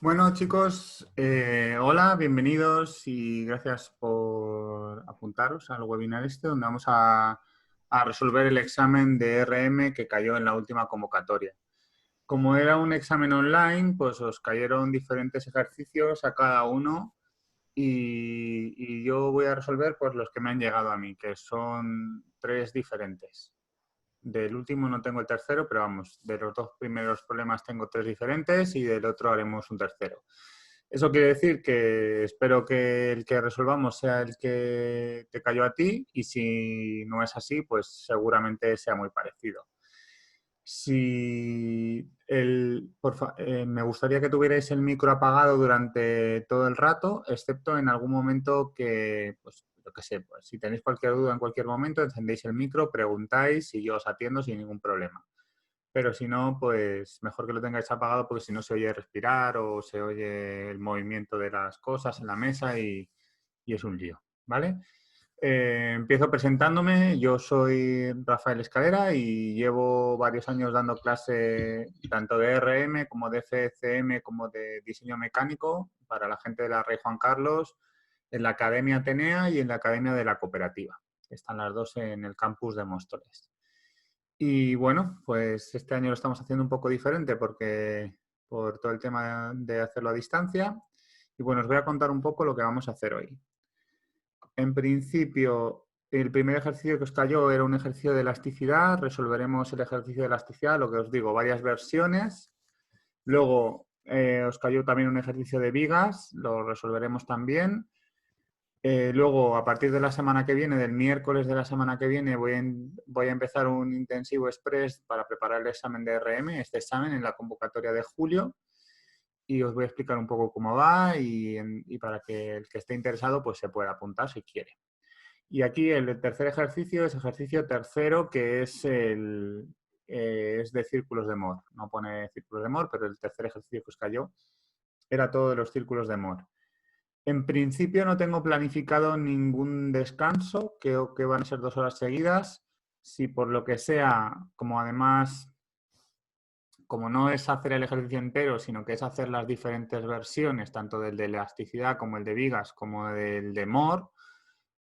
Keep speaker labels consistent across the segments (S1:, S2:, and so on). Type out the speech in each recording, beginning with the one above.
S1: Bueno, chicos, hola, bienvenidos y gracias por apuntaros al webinar donde vamos a resolver el examen de RM que cayó en la última convocatoria. Como era un examen online, pues os cayeron diferentes ejercicios a cada uno y yo voy a resolver pues los que me han llegado a mí, que son 3 diferentes. Del último no tengo el tercero, pero vamos, de los 2 primeros problemas tengo 3 diferentes y del otro haremos un tercero. Eso quiere decir que espero que el que resolvamos sea el que te cayó a ti y si no es así, pues seguramente sea muy parecido. Si me gustaría que tuvierais el micro apagado durante todo el rato, excepto en algún momento que, pues, yo qué sé, pues si tenéis cualquier duda en cualquier momento, encendéis el micro, preguntáis y yo os atiendo sin ningún problema. Pero si no, pues mejor que lo tengáis apagado porque si no se oye respirar o se oye el movimiento de las cosas en la mesa y es un lío, ¿vale? Empiezo presentándome. Yo soy Rafael Escalera y llevo varios años dando clase tanto de RM como de FCM como de diseño mecánico para la gente de la Rey Juan Carlos en la Academia Atenea y en la Academia de la Cooperativa. Están las dos en el campus de Móstoles. Y bueno, pues este año lo estamos haciendo un poco diferente porque por todo el tema de hacerlo a distancia. Y bueno, os voy a contar un poco lo que vamos a hacer hoy. En principio, el primer ejercicio que os cayó era un ejercicio de elasticidad. Resolveremos el ejercicio de elasticidad, lo que os digo, varias versiones. Luego os cayó también un ejercicio de vigas, lo resolveremos también. Luego, a partir de la semana que viene, del miércoles de la semana que viene, voy a empezar un intensivo express para preparar el examen de RM, este examen en la convocatoria de julio. Y os voy a explicar un poco cómo va y para que el que esté interesado pues se pueda apuntar si quiere. Y aquí el tercer ejercicio es ejercicio tercero, que es es de círculos de Moore. No pone círculos de Moore, pero el tercer ejercicio que os cayó era todo de los círculos de Moore. En principio no tengo planificado ningún descanso, creo que van a ser 2 horas seguidas. Si por lo que sea, como además, como no es hacer el ejercicio entero, sino que es hacer las diferentes versiones, tanto del de elasticidad como el de vigas, como del de Moore,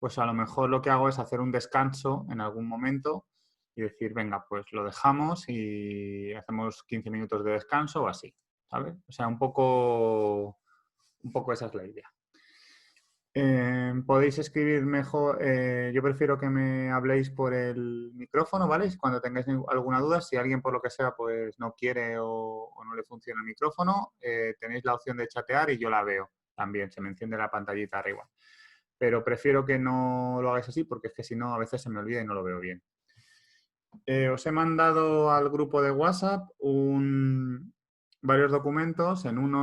S1: pues a lo mejor lo que hago es hacer un descanso en algún momento y decir, venga, pues lo dejamos y hacemos 15 minutos de descanso o así, ¿sabes? O sea, un poco esa es la idea. Podéis escribir mejor, yo prefiero que me habléis por el micrófono, ¿vale? Cuando tengáis alguna duda, si alguien por lo que sea pues no quiere o no le funciona el micrófono, tenéis la opción de chatear y yo la veo también, se me enciende la pantallita arriba. Pero prefiero que no lo hagáis así porque es que si no a veces se me olvida y no lo veo bien. Os he mandado al grupo de WhatsApp varios documentos. En uno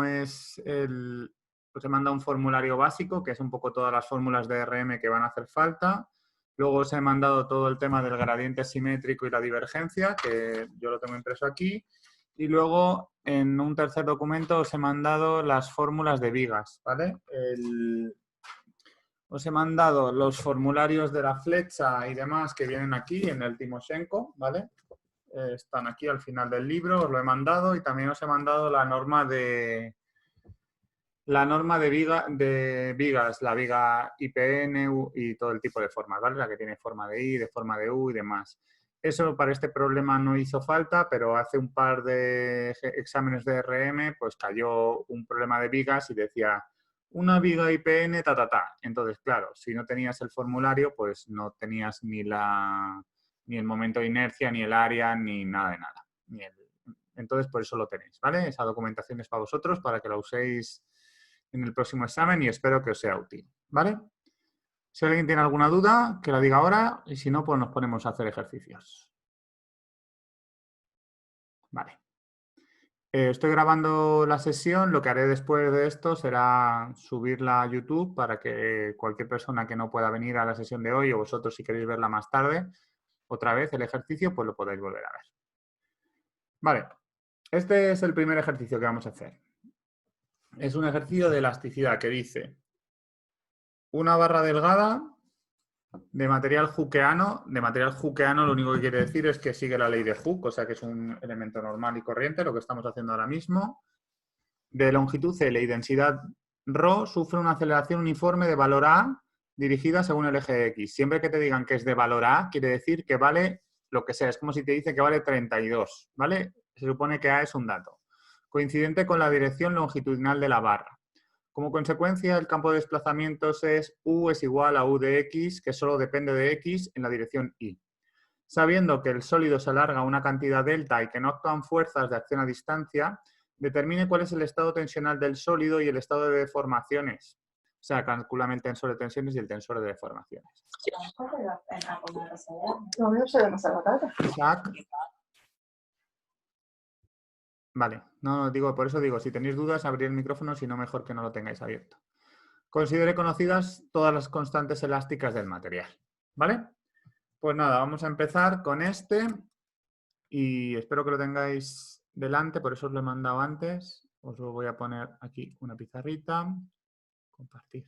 S1: os he mandado un formulario básico, que es un poco todas las fórmulas de RM que van a hacer falta. Luego os he mandado todo el tema del gradiente simétrico y la divergencia, que yo lo tengo impreso aquí. Y luego, en un tercer documento, os he mandado las fórmulas de vigas, ¿vale? Os he mandado los formularios de la flecha y demás que vienen aquí en el Timoshenko, ¿vale? Están aquí al final del libro, os lo he mandado y también os he mandado la norma de vigas, la viga IPN y todo el tipo de formas, ¿vale? La que tiene forma de I, de forma de U y demás. Eso para este problema no hizo falta, pero hace un par de exámenes de RM pues cayó un problema de vigas y decía una viga IPN, ta, ta, ta. Entonces, claro, si no tenías el formulario, pues no tenías ni el momento de inercia, ni el área, ni nada de nada. Entonces, por eso lo tenéis, ¿vale? Esa documentación es para vosotros, para que la uséis en el próximo examen y espero que os sea útil, ¿vale? Si alguien tiene alguna duda, que la diga ahora y si no, pues nos ponemos a hacer ejercicios. Vale. Estoy grabando la sesión, lo que haré después de esto será subirla a YouTube para que cualquier persona que no pueda venir a la sesión de hoy o vosotros si queréis verla más tarde, otra vez el ejercicio, pues lo podéis volver a ver. Vale, este es el primer ejercicio que vamos a hacer. Es un ejercicio de elasticidad que dice una barra delgada de material hookeano. De material hookeano lo único que quiere decir es que sigue la ley de Hooke, o sea que es un elemento normal y corriente, lo que estamos haciendo ahora mismo. de longitud L y densidad ρ sufre una aceleración uniforme de valor A dirigida según el eje X. Siempre que te digan que es de valor A, quiere decir que vale lo que sea. Es como si te dice que vale 32, ¿vale? Se supone que A es un dato. Coincidente con la dirección longitudinal de la barra. Como consecuencia, el campo de desplazamientos es U es igual a U de X, que solo depende de X en la dirección Y. Sabiendo que el sólido se alarga una cantidad delta y que no actúan fuerzas de acción a distancia, determine cuál es el estado tensional del sólido y el estado de deformaciones. O sea, calcúlame el tensor de tensiones y el tensor de deformaciones. Isaac. Vale, no digo, por eso digo, si tenéis dudas, abrid el micrófono, si no, mejor que no lo tengáis abierto. Considere conocidas todas las constantes elásticas del material. ¿Vale? Pues nada, vamos a empezar con este y espero que lo tengáis delante, por eso os lo he mandado antes. Os lo voy a poner aquí una pizarrita. Compartir.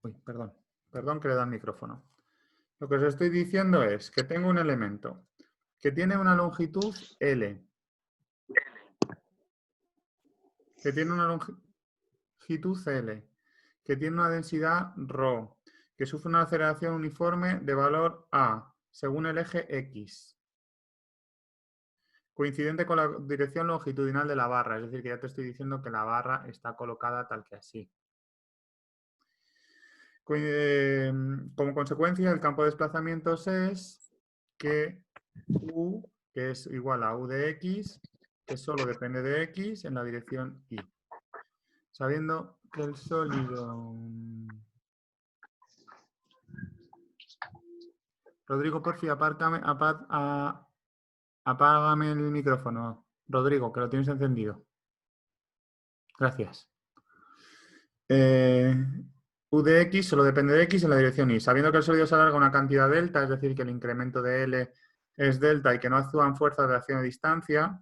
S1: Uy, perdón que le da el micrófono. Lo que os estoy diciendo es que tengo un elemento que tiene una longitud L, que tiene una longitud L, que tiene una densidad ρ, que sufre una aceleración uniforme de valor A, según el eje X, coincidente con la dirección longitudinal de la barra, es decir, que ya te estoy diciendo que la barra está colocada tal que así. Como consecuencia, el campo de desplazamientos es que U, que es igual a U de X, que solo depende de X en la dirección Y. Sabiendo que el sólido... Rodrigo, porfi, apágame el micrófono. Rodrigo, que lo tienes encendido. Gracias. U de X solo depende de X en la dirección Y. Sabiendo que el sólido se alarga una cantidad delta, es decir, que el incremento de L es delta y que no actúan fuerzas de acción a distancia,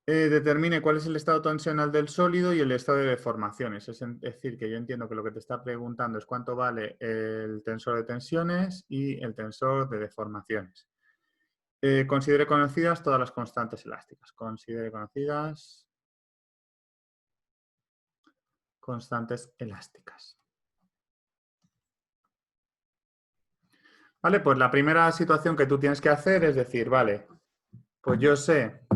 S1: determine cuál es el estado tensional del sólido y el estado de deformaciones. Es decir, que yo entiendo que lo que te está preguntando es cuánto vale el tensor de tensiones y el tensor de deformaciones. Considere conocidas todas las constantes elásticas. Considere conocidas constantes elásticas. Vale, pues la primera situación que tú tienes que hacer es decir, vale, pues yo sé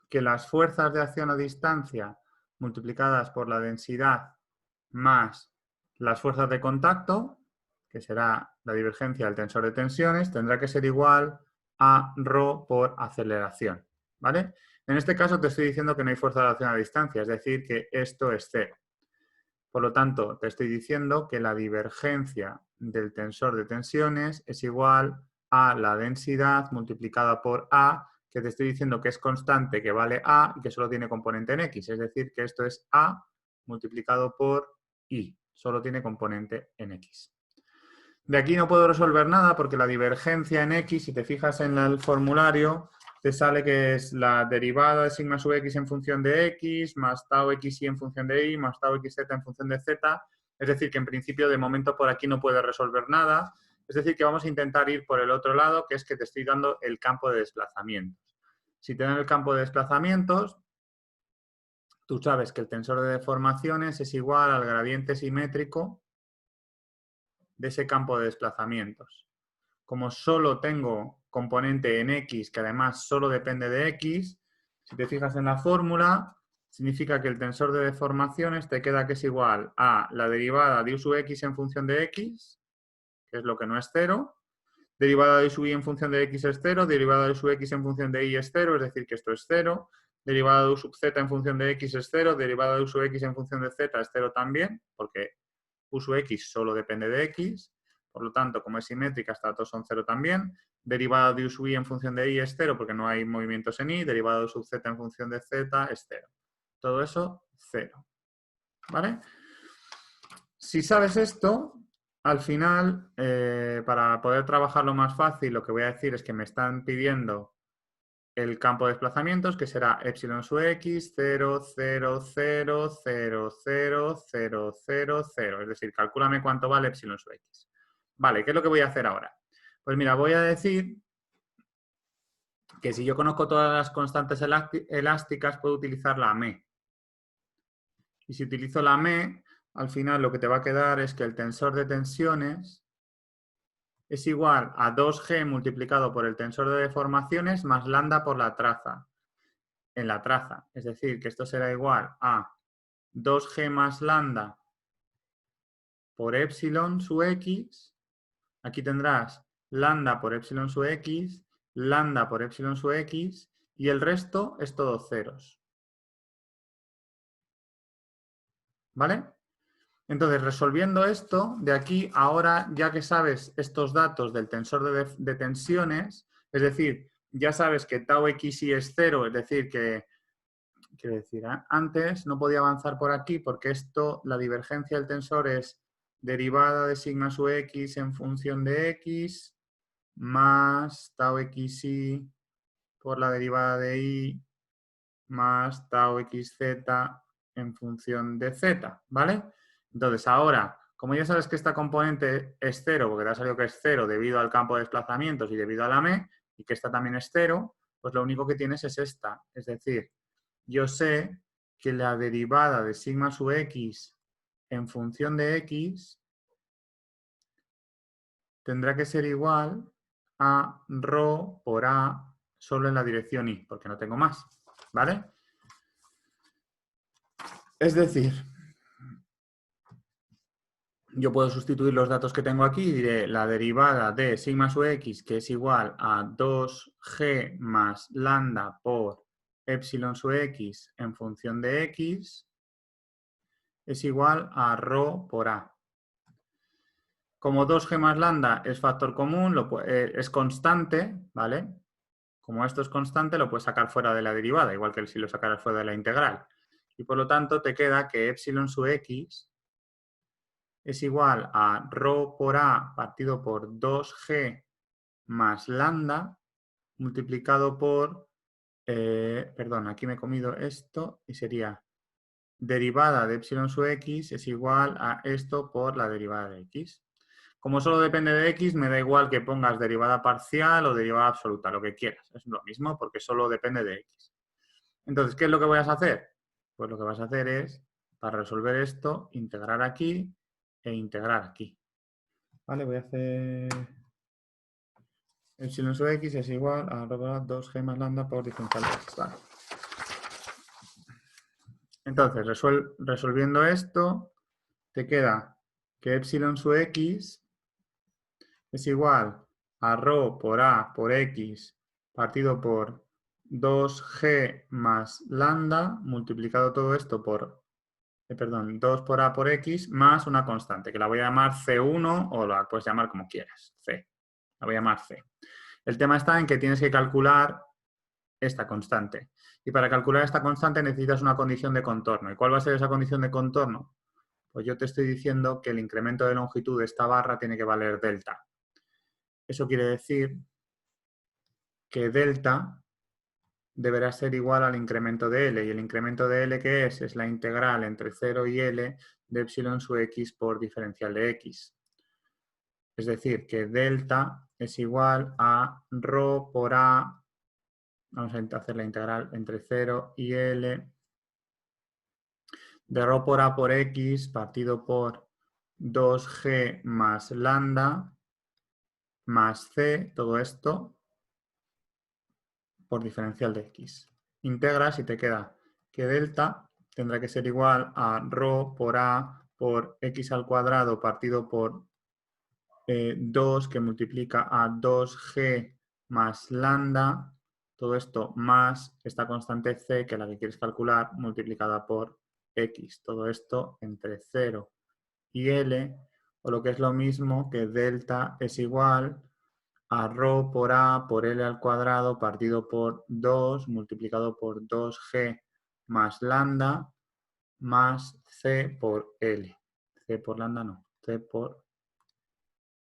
S1: que las fuerzas de acción a distancia multiplicadas por la densidad más las fuerzas de contacto, que será la divergencia del tensor de tensiones, tendrá que ser igual a ρ por aceleración, ¿vale? En este caso te estoy diciendo que no hay fuerza de acción a distancia, es decir, que esto es cero. Por lo tanto, te estoy diciendo que la divergencia del tensor de tensiones es igual a la densidad multiplicada por A, que te estoy diciendo que es constante, que vale A y que solo tiene componente en X. Es decir, que esto es A multiplicado por Y. Solo tiene componente en X. De aquí no puedo resolver nada porque la divergencia en X, si te fijas en el formulario, te sale que es la derivada de sigma sub X en función de X, más tau XY en función de Y, más tau XZ en función de Z. Es decir, que en principio de momento por aquí no puedes resolver nada. Es decir, que vamos a intentar ir por el otro lado, que es que te estoy dando el campo de desplazamientos. Si te dan el campo de desplazamientos, tú sabes que el tensor de deformaciones es igual al gradiente simétrico de ese campo de desplazamientos. Como solo tengo componente en X, que además solo depende de X, si te fijas en la fórmula, significa que el tensor de deformaciones te queda que es igual a la derivada de U sub X en función de X, que es lo que no es cero, derivada de U sub Y en función de X es cero, derivada de U sub X en función de Y es cero, es decir, que esto es cero, derivada de U sub Z en función de X es cero, derivada de U sub X en función de Z es cero también, porque U sub X solo depende de X, por lo tanto, como es simétrica, estas dos son cero también. Derivada de U sub Y en función de Y es cero porque no hay movimientos en Y. Derivada de U sub Z en función de Z es cero. Todo eso, cero. ¿Vale? Si sabes esto, al final, para poder trabajarlo más fácil, lo que voy a decir es que me están pidiendo el campo de desplazamientos, que será epsilon sub x, 0, 0, 0, 0, 0, 0, 0, 0. Es decir, calcúlame cuánto vale epsilon sub x. Vale, ¿qué es lo que voy a hacer ahora? Pues mira, voy a decir que si yo conozco todas las constantes elásticas, puedo utilizar la ME. Y si utilizo la ME, al final lo que te va a quedar es que el tensor de tensiones es igual a 2G multiplicado por el tensor de deformaciones más lambda por la traza, en la traza. Es decir, que esto será igual a 2G más lambda por epsilon sub x. Aquí tendrás lambda por epsilon sub x, lambda por epsilon sub x, y el resto es todo ceros. ¿Vale? Entonces, resolviendo esto, de aquí, ahora, ya que sabes estos datos del tensor de tensiones, es decir, ya sabes que tau xi es 0, es decir, que, quiero decir, antes no podía avanzar por aquí porque esto, la divergencia del tensor es derivada de sigma sub x en función de x más tau xi por la derivada de y más tau xz en función de z, ¿vale? Entonces, ahora, como ya sabes que esta componente es 0, porque te ha salido que es 0 debido al campo de desplazamientos y debido a la ME, y que esta también es 0, pues lo único que tienes es esta. Es decir, yo sé que la derivada de sigma sub x en función de x tendrá que ser igual a ρ por a solo en la dirección y, porque no tengo más, ¿vale? Es decir, yo puedo sustituir los datos que tengo aquí y diré la derivada de sigma sub x, que es igual a 2g más lambda por epsilon sub x en función de x, es igual a ρ por a. Como 2g más lambda es factor común, es constante, ¿vale? Como esto es constante, lo puedes sacar fuera de la derivada, igual que si lo sacaras fuera de la integral. Y por lo tanto te queda que epsilon sub x es igual a ρ por a partido por 2g más lambda multiplicado por, perdón, aquí me he comido esto y sería derivada de epsilon sub x es igual a esto por la derivada de x. Como solo depende de x, me da igual que pongas derivada parcial o derivada absoluta, lo que quieras. Es lo mismo porque solo depende de x. Entonces, ¿qué es lo que voy a hacer? Pues lo que vas a hacer es, para resolver esto, integrar aquí e integrar aquí. Vale, voy a hacer epsilon sub x es igual a 2g más lambda por diferencial de x. Vale. Entonces, resolviendo esto, te queda que epsilon sub x es igual a ρ por a por x partido por 2g más lambda multiplicado todo esto por, 2 por a por x más una constante, que la voy a llamar C1 o la puedes llamar como quieras, C. La voy a llamar C. El tema está en que tienes que calcular esta constante. Y para calcular esta constante necesitas una condición de contorno. ¿Y cuál va a ser esa condición de contorno? Pues yo te estoy diciendo que el incremento de longitud de esta barra tiene que valer delta. Eso quiere decir que delta deberá ser igual al incremento de L. ¿Y el incremento de L qué es? Es la integral entre 0 y L de epsilon sub x por diferencial de x. Es decir, que delta es igual a ρ por a, vamos a hacer la integral entre 0 y L, de ρ por a por x partido por 2g más lambda más c, todo esto por diferencial de x. Integras y te queda que delta tendrá que ser igual a ρ por a por x al cuadrado partido por 2 que multiplica a 2g más lambda, todo esto más esta constante c, que es la que quieres calcular, multiplicada por x. Todo esto entre 0 y L, o lo que es lo mismo que delta es igual a ρ por a por L al cuadrado partido por 2 multiplicado por 2g más lambda más c por L. C por lambda no, c por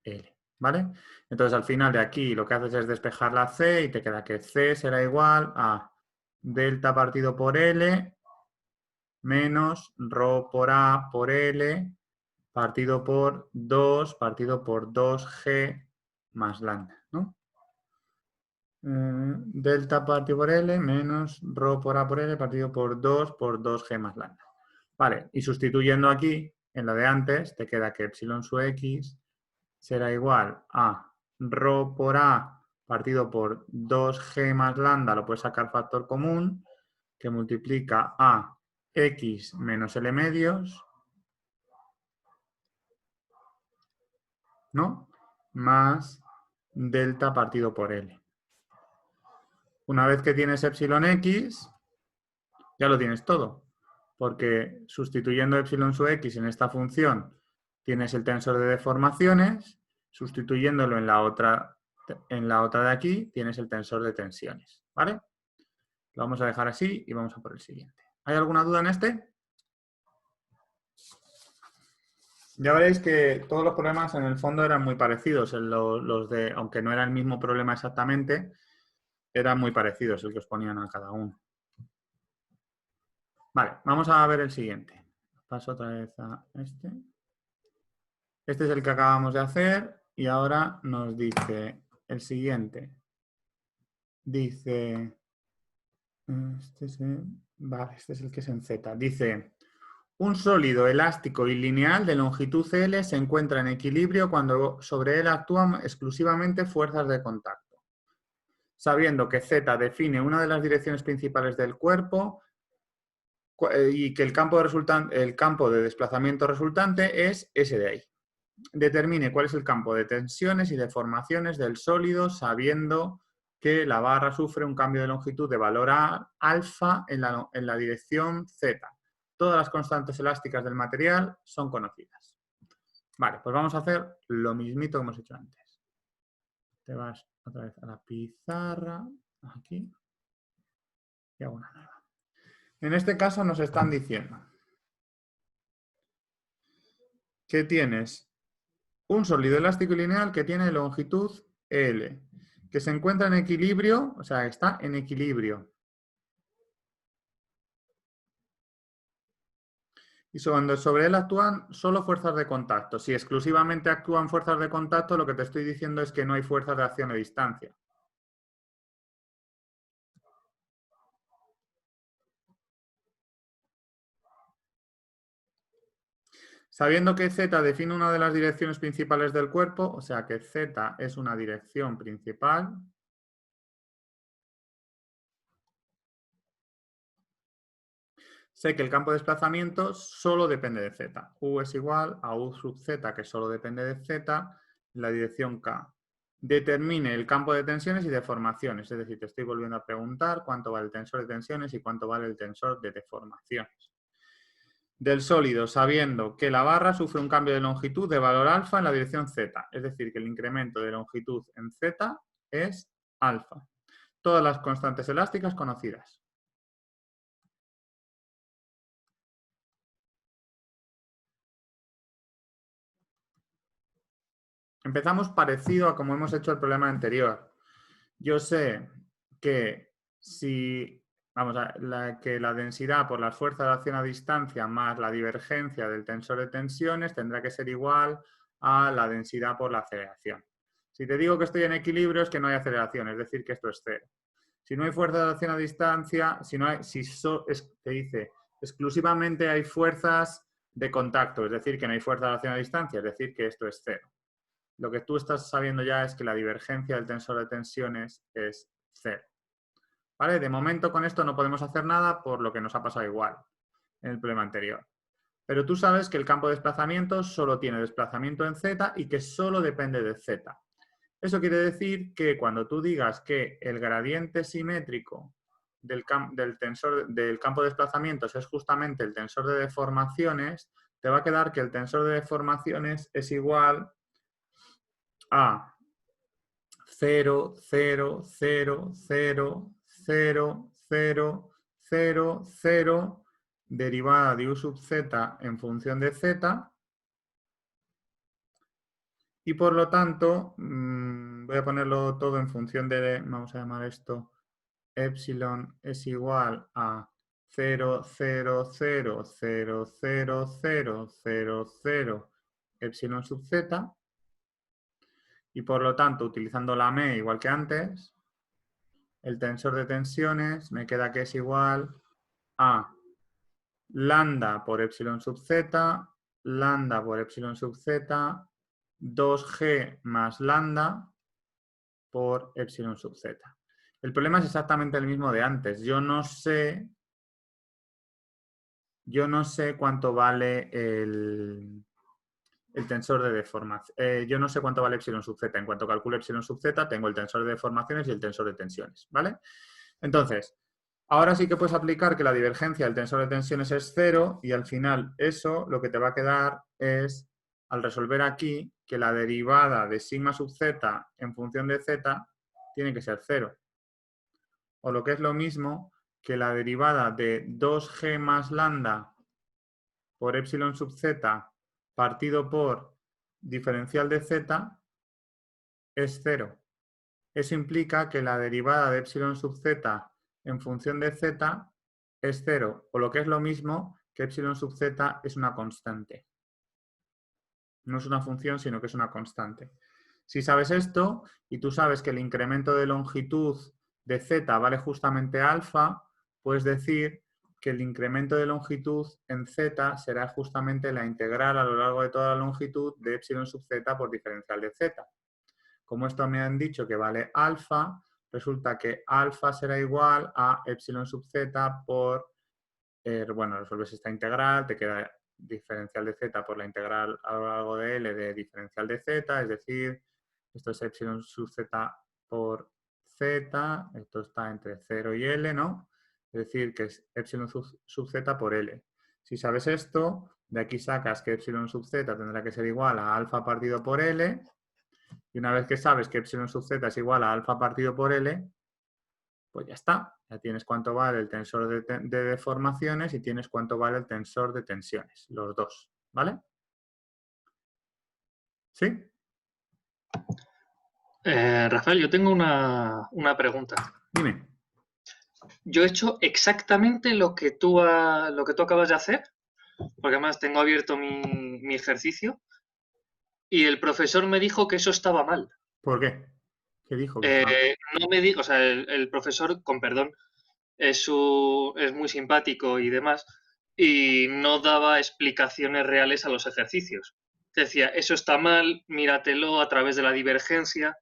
S1: L. ¿vale? Entonces, al final de aquí lo que haces es despejar la C y te queda que C será igual a delta partido por L menos rho por A por L partido por 2G más lambda, ¿no? Delta partido por L menos rho por A por L partido por 2G más lambda. Vale, y sustituyendo aquí, en lo de antes, te queda que epsilon sub x será igual a rho por A partido por 2G más lambda, lo puedes sacar factor común, que multiplica a x menos L medios, ¿no? Más delta partido por L. Una vez que tienes epsilon x, ya lo tienes todo, porque sustituyendo epsilon sub x en esta función tienes el tensor de deformaciones, sustituyéndolo en la otra de aquí tienes el tensor de tensiones, ¿vale? Lo vamos a dejar así y vamos a por el siguiente. ¿Hay alguna duda en este? Ya veréis que todos los problemas en el fondo eran muy parecidos, aunque no era el mismo problema exactamente, eran muy parecidos el que os ponían a cada uno. Vale, vamos a ver el siguiente. Paso otra vez a este. Este es el que acabamos de hacer y ahora nos dice el siguiente. Dice, vale, este es el que es en Z. Dice, un sólido elástico y lineal de longitud L se encuentra en equilibrio cuando sobre él actúan exclusivamente fuerzas de contacto. Sabiendo que Z define una de las direcciones principales del cuerpo y que el campo de desplazamiento resultante es ese de ahí. Determine cuál es el campo de tensiones y deformaciones del sólido sabiendo que la barra sufre un cambio de longitud de valor alfa en la dirección Z. Todas las constantes elásticas del material son conocidas. Vale, pues vamos a hacer lo mismito que hemos hecho antes. Te vas otra vez a la pizarra, aquí, y hago una nueva. En este caso nos están diciendo que tienes un sólido elástico y lineal que tiene longitud L, que se encuentra en equilibrio, o sea, está en equilibrio. Y cuando sobre él actúan solo fuerzas de contacto. Si exclusivamente actúan fuerzas de contacto, lo que te estoy diciendo es que no hay fuerzas de acción a distancia. Sabiendo que Z define una de las direcciones principales del cuerpo, o sea que Z es una dirección principal, sé que el campo de desplazamiento solo depende de Z. U es igual a U sub Z, que solo depende de Z, en la dirección K. Determine el campo de tensiones y deformaciones. Es decir, te estoy volviendo a preguntar cuánto vale el tensor de tensiones y cuánto vale el tensor de deformaciones. Del sólido, sabiendo que la barra sufre un cambio de longitud de valor alfa en la dirección Z. Es decir, que el incremento de longitud en Z es alfa. Todas las constantes elásticas conocidas. Empezamos parecido a como hemos hecho el problema anterior. Yo sé que que la densidad por las fuerzas de acción a distancia más la divergencia del tensor de tensiones tendrá que ser igual a la densidad por la aceleración. Si te digo que estoy en equilibrio es que no hay aceleración, es decir, que esto es cero. Si no hay fuerza de acción a distancia, te dice exclusivamente hay fuerzas de contacto, es decir, que no hay fuerza de acción a distancia, es decir, que esto es cero. Lo que tú estás sabiendo ya es que la divergencia del tensor de tensiones es cero. ¿Vale? De momento con esto no podemos hacer nada por lo que nos ha pasado igual en el problema anterior. Pero tú sabes que el campo de desplazamiento solo tiene desplazamiento en Z y que solo depende de Z. Eso quiere decir que cuando tú digas que el gradiente simétrico del campo de desplazamientos es justamente el tensor de deformaciones, te va a quedar que el tensor de deformaciones es igual a 0, 0, 0, 0, 0, 0, 0, 0, derivada de u sub z en función de z, Y por lo tanto, voy a ponerlo todo en función de, vamos a llamar esto, epsilon es igual a 0, 0, 0, 0, 0, 0, 0, 0, epsilon sub z. Y por lo tanto, utilizando la M igual que antes, el tensor de tensiones me queda que es igual a lambda por epsilon sub z, lambda por epsilon sub z, 2G más lambda por epsilon sub z. El problema es exactamente el mismo de antes. Yo no sé cuánto vale el tensor de deformación. Yo no sé cuánto vale epsilon sub z. En cuanto calculo epsilon sub z, tengo el tensor de deformaciones y el tensor de tensiones, ¿vale? Entonces, ahora sí que puedes aplicar que la divergencia del tensor de tensiones es 0 y al final eso lo que te va a quedar es, al resolver aquí, que la derivada de sigma sub z en función de z tiene que ser 0. O lo que es lo mismo, que la derivada de 2g más lambda por epsilon sub z partido por diferencial de z es 0. Eso implica que la derivada de epsilon sub z en función de z es 0. O lo que es lo mismo, que epsilon sub z es una constante. No es una función, sino que es una constante. Si sabes esto, y tú sabes que el incremento de longitud de z vale justamente alfa, puedes decir que el incremento de longitud en z será justamente la integral a lo largo de toda la longitud de epsilon sub z por diferencial de z. Como esto me han dicho que vale alfa, resulta que alfa será igual a epsilon sub z por, bueno, resuelves esta integral, te queda diferencial de z por la integral a lo largo de L de diferencial de z, es decir, esto es epsilon sub z por z, esto está entre 0 y L, ¿no? Es decir, que es epsilon sub z por L. Si sabes esto, de aquí sacas que epsilon sub z tendrá que ser igual a alfa partido por L, y una vez que sabes que epsilon sub z es igual a alfa partido por L, pues ya está. Ya tienes cuánto vale el tensor de deformaciones y tienes cuánto vale el tensor de tensiones, los dos, ¿vale? ¿Sí?
S2: Rafael, yo tengo una pregunta.
S1: Dime.
S2: Yo he hecho exactamente lo que tú acabas de hacer, porque además tengo abierto mi ejercicio, y el profesor me dijo que eso estaba mal.
S1: ¿Por qué? ¿Qué dijo que estaba?
S2: No me dijo, o sea, el profesor, con perdón, es muy simpático y demás, y no daba explicaciones reales a los ejercicios. Decía, eso está mal, míratelo a través de la divergencia.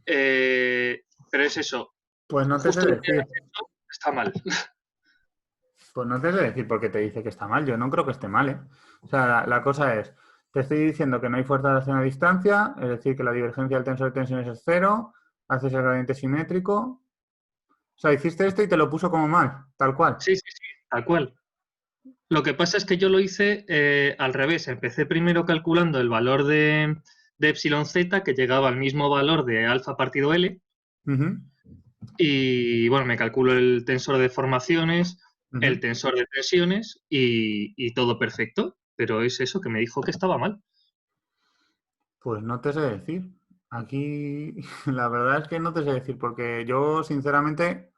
S2: Pero es eso,
S1: Pues no te sé
S2: justo lo que
S1: decir.
S2: has hecho está mal.
S1: Pues no te sé decir por qué te dice que está mal. Yo no creo que esté mal, ¿eh? O sea, la cosa es, te estoy diciendo que no hay fuerza de acción a distancia, es decir, que la divergencia del tensor de tensiones es 0, haces el gradiente simétrico. O sea, hiciste esto y te lo puso como mal, tal cual.
S2: Sí, sí, sí, tal cual. Lo que pasa es que yo lo hice al revés. Empecé primero calculando el valor de epsilon z, que llegaba al mismo valor de alfa partido L,
S1: Ujú,
S2: y bueno, me calculo el tensor de formaciones, el
S1: ujú.
S2: tensor de tensiones y todo perfecto. Pero es eso, que me dijo que estaba mal.
S1: Pues no te sé decir. Aquí la verdad es que no te sé decir, porque yo sinceramente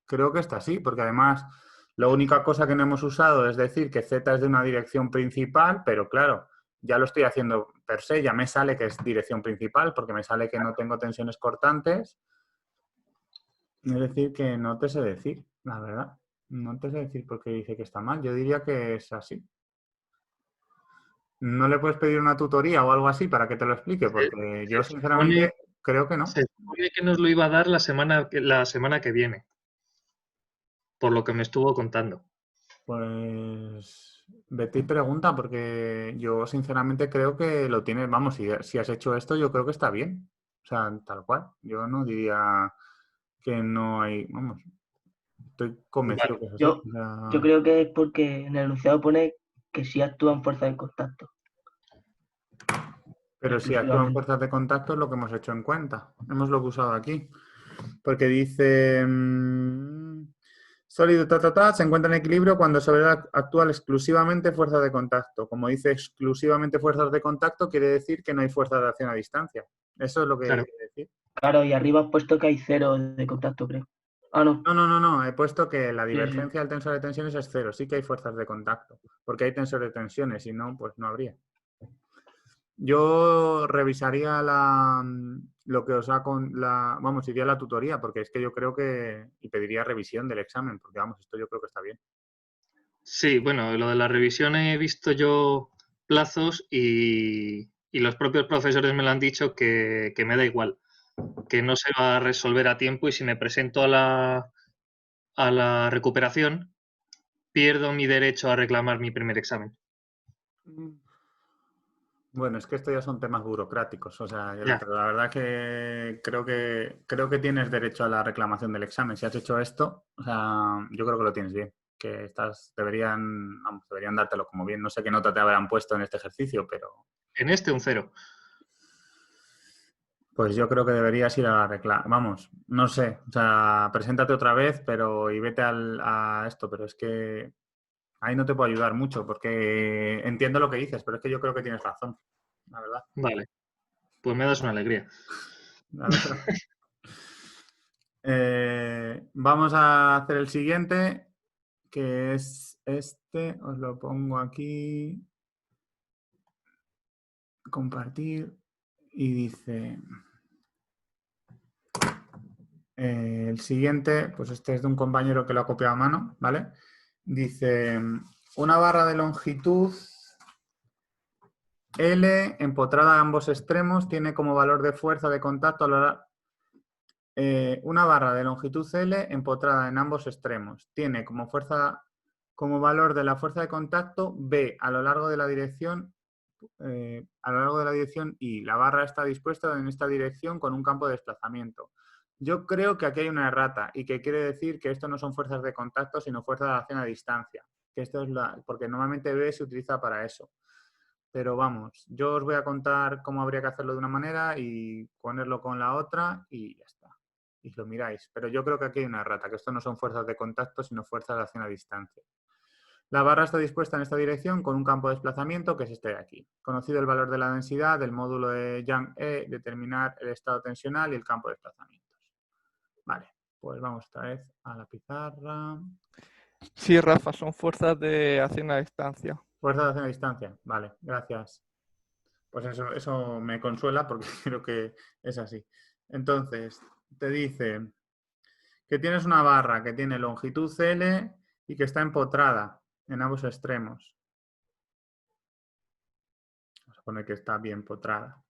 S1: creo que está así, porque además la única cosa que no hemos usado es decir que Z es de una dirección principal, pero claro, ya lo estoy haciendo per se, ya me sale que es dirección principal, porque me sale que no tengo tensiones cortantes. Es decir, que no te sé decir, la verdad. No te sé decir por qué dice que está mal. Yo diría que es así. ¿No le puedes pedir una tutoría o algo así para que te lo explique?
S2: Se,
S1: Porque
S2: se
S1: yo
S2: supone,
S1: sinceramente creo que no.
S2: se supone que nos lo iba a dar la semana que viene, por lo que me estuvo contando.
S1: Pues vete y pregunta, porque yo sinceramente creo que lo tienes, vamos, si has hecho esto, yo creo que está bien. O sea, tal cual. Yo no diría que no hay, vamos, estoy convencido
S2: Vale.
S1: que es así.
S3: Yo,
S1: O
S3: yo
S1: sea,
S3: creo que es porque en el enunciado pone que sí actúan fuerzas de contacto,
S1: pero si actúan
S3: exclusivamente.
S1: fuerzas de contacto es lo que hemos hecho en cuenta. Hemos lo que usado aquí. Porque dice, Sólido, se encuentra en equilibrio cuando sobre él actúan exclusivamente fuerzas de contacto. Como dice exclusivamente fuerzas de contacto, quiere decir que no hay fuerzas de acción a distancia. Eso es lo que
S2: Claro.
S1: quiere decir.
S3: Claro, y arriba has puesto que hay 0 de contacto, creo. Ah, no.
S1: No. He puesto que la
S3: Sí,
S1: divergencia del tensor de tensiones es 0. Sí que hay fuerzas de contacto, porque hay tensor de tensiones, si no, pues no habría. Yo revisaría lo que os ha vamos, iría a la tutoría, porque es que yo creo que, y pediría revisión del examen, porque vamos, esto yo creo que está bien.
S2: Sí, bueno, lo de la revisión he visto yo plazos y los propios profesores me lo han dicho que me da igual, que no se va a resolver a tiempo y si me presento a la recuperación, pierdo mi derecho a reclamar mi primer examen.
S1: Bueno, es que esto ya son temas burocráticos, o sea,
S2: Ya.
S1: pero la verdad que creo que tienes derecho a la reclamación del examen. Si has hecho esto, o sea, yo creo que lo tienes bien, que deberían dártelo como bien. No sé qué nota te habrán puesto en este ejercicio, pero
S2: En este un 0.
S1: pues yo creo que deberías ir a la reclamación. Vamos, no sé, o sea, preséntate otra vez, y vete a esto, pero es que ahí no te puedo ayudar mucho, porque entiendo lo que dices, pero es que yo creo que tienes razón, la verdad.
S2: Vale, pues me das una alegría.
S1: La verdad. Vamos a hacer el siguiente, que es este. Os lo pongo aquí. Compartir. Y dice... el siguiente, pues este es de un compañero que lo ha copiado a mano, ¿vale? Dice, una barra de longitud L empotrada a ambos extremos tiene como valor de fuerza de contacto a la una barra de longitud L empotrada en ambos extremos. Tiene como valor de la fuerza de contacto B a lo largo de la dirección y la barra está dispuesta en esta dirección con un campo de desplazamiento. Yo creo que aquí hay una errata y que quiere decir que esto no son fuerzas de contacto, sino fuerzas de acción a distancia. Que esto es porque normalmente B se utiliza para eso. Pero vamos, yo os voy a contar cómo habría que hacerlo de una manera y ponerlo con la otra y ya está. Y lo miráis. Pero yo creo que aquí hay una errata, que esto no son fuerzas de contacto, sino fuerzas de acción a distancia. La barra está dispuesta en esta dirección con un campo de desplazamiento que es este de aquí. Conocido el valor de la densidad del módulo de Young-E, determinar el estado tensional y el campo de desplazamientos. Vale, pues vamos otra vez a la pizarra.
S4: Sí, Rafa, son fuerzas de acción a distancia.
S1: Fuerza de acción a distancia. Vale, gracias. Pues eso me consuela porque creo que es así. Entonces, te dice que tienes una barra que tiene longitud L y que está empotrada en ambos extremos. Vamos a poner que está bien empotrada.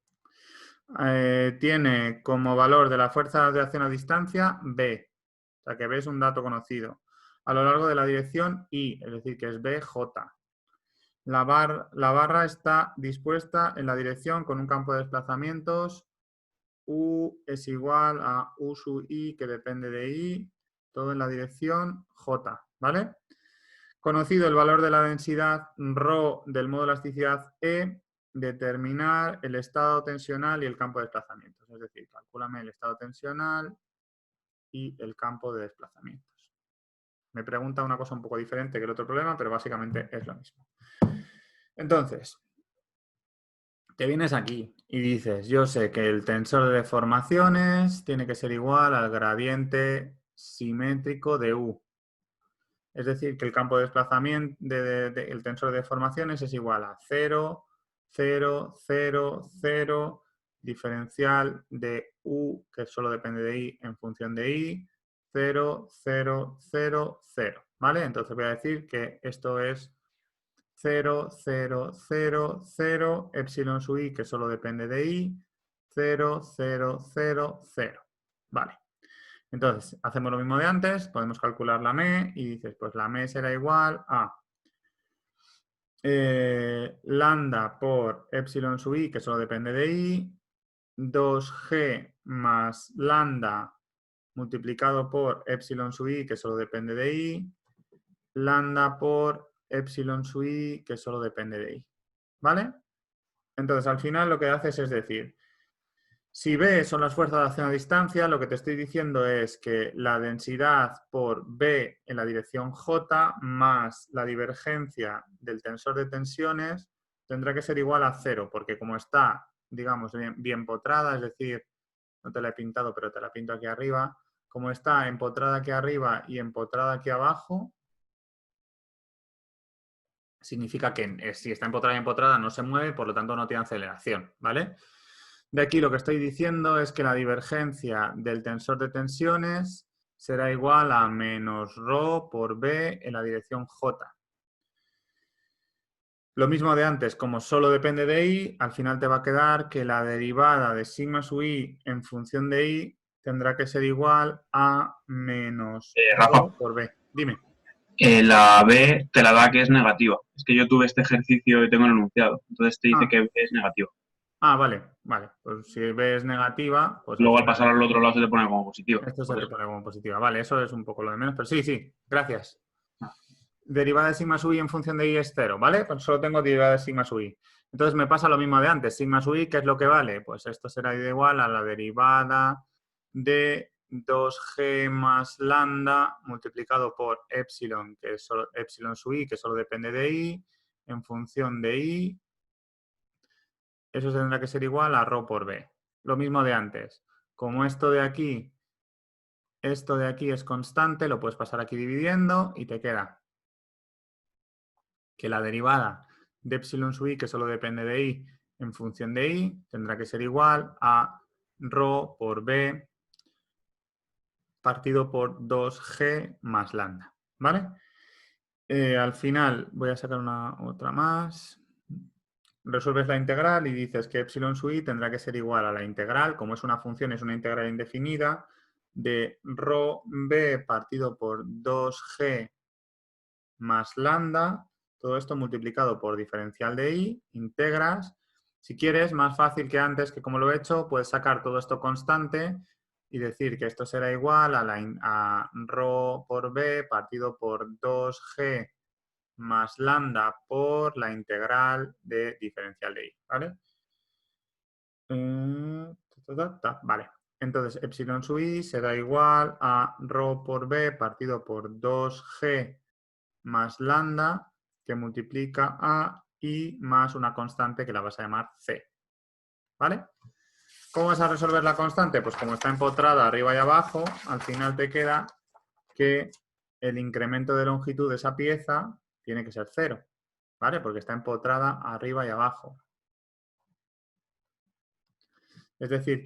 S1: Tiene como valor de la fuerza de acción a distancia B. O sea que B es un dato conocido. A lo largo de la dirección I, es decir, que es BJ. La barra está dispuesta en la dirección con un campo de desplazamientos. U es igual a U sub I, que depende de I, todo en la dirección J, ¿vale? Conocido el valor de la densidad ρ del modo de elasticidad E, determinar el estado tensional y el campo de desplazamientos. Es decir, calcúlame el estado tensional y el campo de desplazamientos. Me pregunta una cosa un poco diferente que el otro problema, pero básicamente es lo mismo. Entonces, te vienes aquí y dices, yo sé que el tensor de deformaciones tiene que ser igual al gradiente simétrico de U. Es decir, que el campo de desplazamiento el tensor de deformaciones es igual a 0, 0, 0, 0, diferencial de U, que solo depende de I en función de I, 0, 0, 0, 0. ¿Vale? Entonces voy a decir que esto es 0, 0, 0, 0, epsilon sub I, que solo depende de I, 0, 0, 0, 0. Vale. Entonces, hacemos lo mismo de antes, podemos calcular la ME y dices, pues la ME será igual a lambda por epsilon sub I, que solo depende de I, 2G más lambda multiplicado por epsilon sub I, que solo depende de I, lambda por epsilon sub I, que solo depende de I. ¿Vale? Entonces, al final lo que haces es decir, Si B son las fuerzas de acción a distancia, lo que te estoy diciendo es que la densidad por B en la dirección J más la divergencia del tensor de tensiones tendrá que ser igual a 0, porque como está, digamos, bien potrada, es decir, no te la he pintado, pero te la pinto aquí arriba, como está empotrada aquí arriba y empotrada aquí abajo, significa que si está empotrada y empotrada no se mueve, por lo tanto no tiene aceleración, ¿vale? De aquí lo que estoy diciendo es que la divergencia del tensor de tensiones será igual a menos ρ por B en la dirección J. Lo mismo de antes, como solo depende de I, al final te va a quedar que la derivada de sigma sub I en función de I tendrá que ser igual a menos
S5: Rafa,
S1: ρ por B. Dime.
S5: la B te la da que es negativa. Es que yo tuve este ejercicio y tengo el enunciado. Entonces te dice que B es negativa.
S1: Vale. Pues si B es negativa, pues
S5: Luego al pasar al otro lado se te pone como positiva.
S1: Esto se te pone como positiva. Vale, eso es un poco lo de menos, pero sí, gracias. Derivada de sigma sub I en función de I es 0, ¿vale? Pues solo tengo derivada de sigma sub I. Entonces me pasa lo mismo de antes. Sigma sub I, ¿qué es lo que vale? Pues esto será igual a la derivada de 2G más lambda multiplicado por epsilon, que es solo epsilon sub I, que solo depende de I, en función de I. Eso tendrá que ser igual a ρ por B. Lo mismo de antes. Como esto de aquí es constante, lo puedes pasar aquí dividiendo y te queda que la derivada de epsilon sub I, que solo depende de I, en función de I, tendrá que ser igual a ρ por B partido por 2G más lambda, ¿vale? Al final voy a sacar otra más. Resuelves la integral y dices que epsilon sub I tendrá que ser igual a la integral, como es una función, es una integral indefinida, de ρ B partido por 2G más lambda, todo esto multiplicado por diferencial de I, integras. Si quieres, más fácil que antes, que como lo he hecho, puedes sacar todo esto constante y decir que esto será igual a ρ por B partido por 2G más lambda por la integral de diferencial de I, ¿vale? Vale. Entonces, epsilon sub I será igual a ρ por B partido por 2G más lambda que multiplica a I más una constante que la vas a llamar C. ¿Vale? ¿Cómo vas a resolver la constante? Pues como está empotrada arriba y abajo, al final te queda que el incremento de longitud de esa pieza tiene que ser 0. ¿Vale? Porque está empotrada arriba y abajo. Es decir,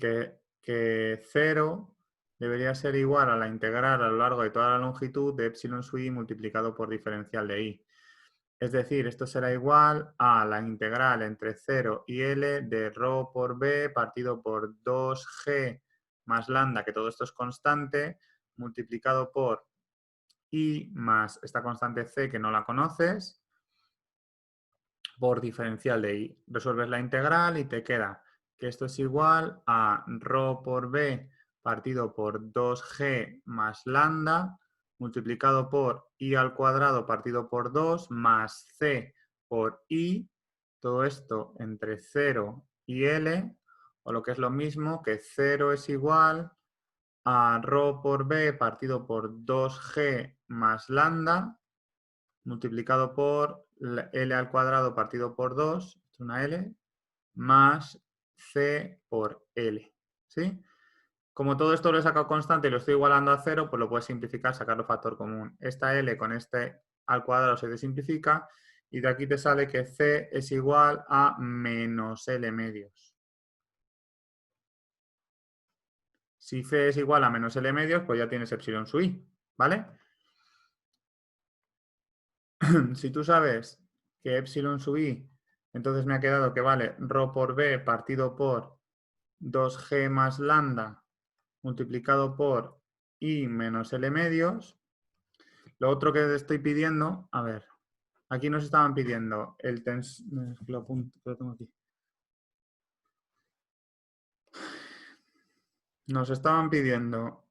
S1: que 0 debería ser igual a la integral a lo largo de toda la longitud de epsilon sub I multiplicado por diferencial de I. Es decir, esto será igual a la integral entre 0 y L de ρ por B partido por 2G más lambda, que todo esto es constante, multiplicado por I más esta constante C que no la conoces, por diferencial de I. Resuelves la integral y te queda que esto es igual a ρ por B partido por 2G más lambda multiplicado por I al cuadrado partido por 2 más C por I, todo esto entre 0 y L, o lo que es lo mismo que 0 es igual a ρ por B partido por 2G más lambda multiplicado por L al cuadrado partido por 2, es una L, más C por L, ¿sí? Como todo esto lo he sacado constante y lo estoy igualando a 0, pues lo puedes simplificar, sacarlo factor común. Esta L con este al cuadrado se desimplifica y de aquí te sale que C es igual a menos L medios. Si C es igual a menos L medios, pues ya tienes epsilon sub I, ¿vale? Si tú sabes que epsilon sub I, entonces me ha quedado que vale ρ por B partido por 2G más lambda multiplicado por I menos L medios. Lo otro que te estoy pidiendo, a ver, aquí nos estaban pidiendo el lo tengo aquí. Nos estaban pidiendo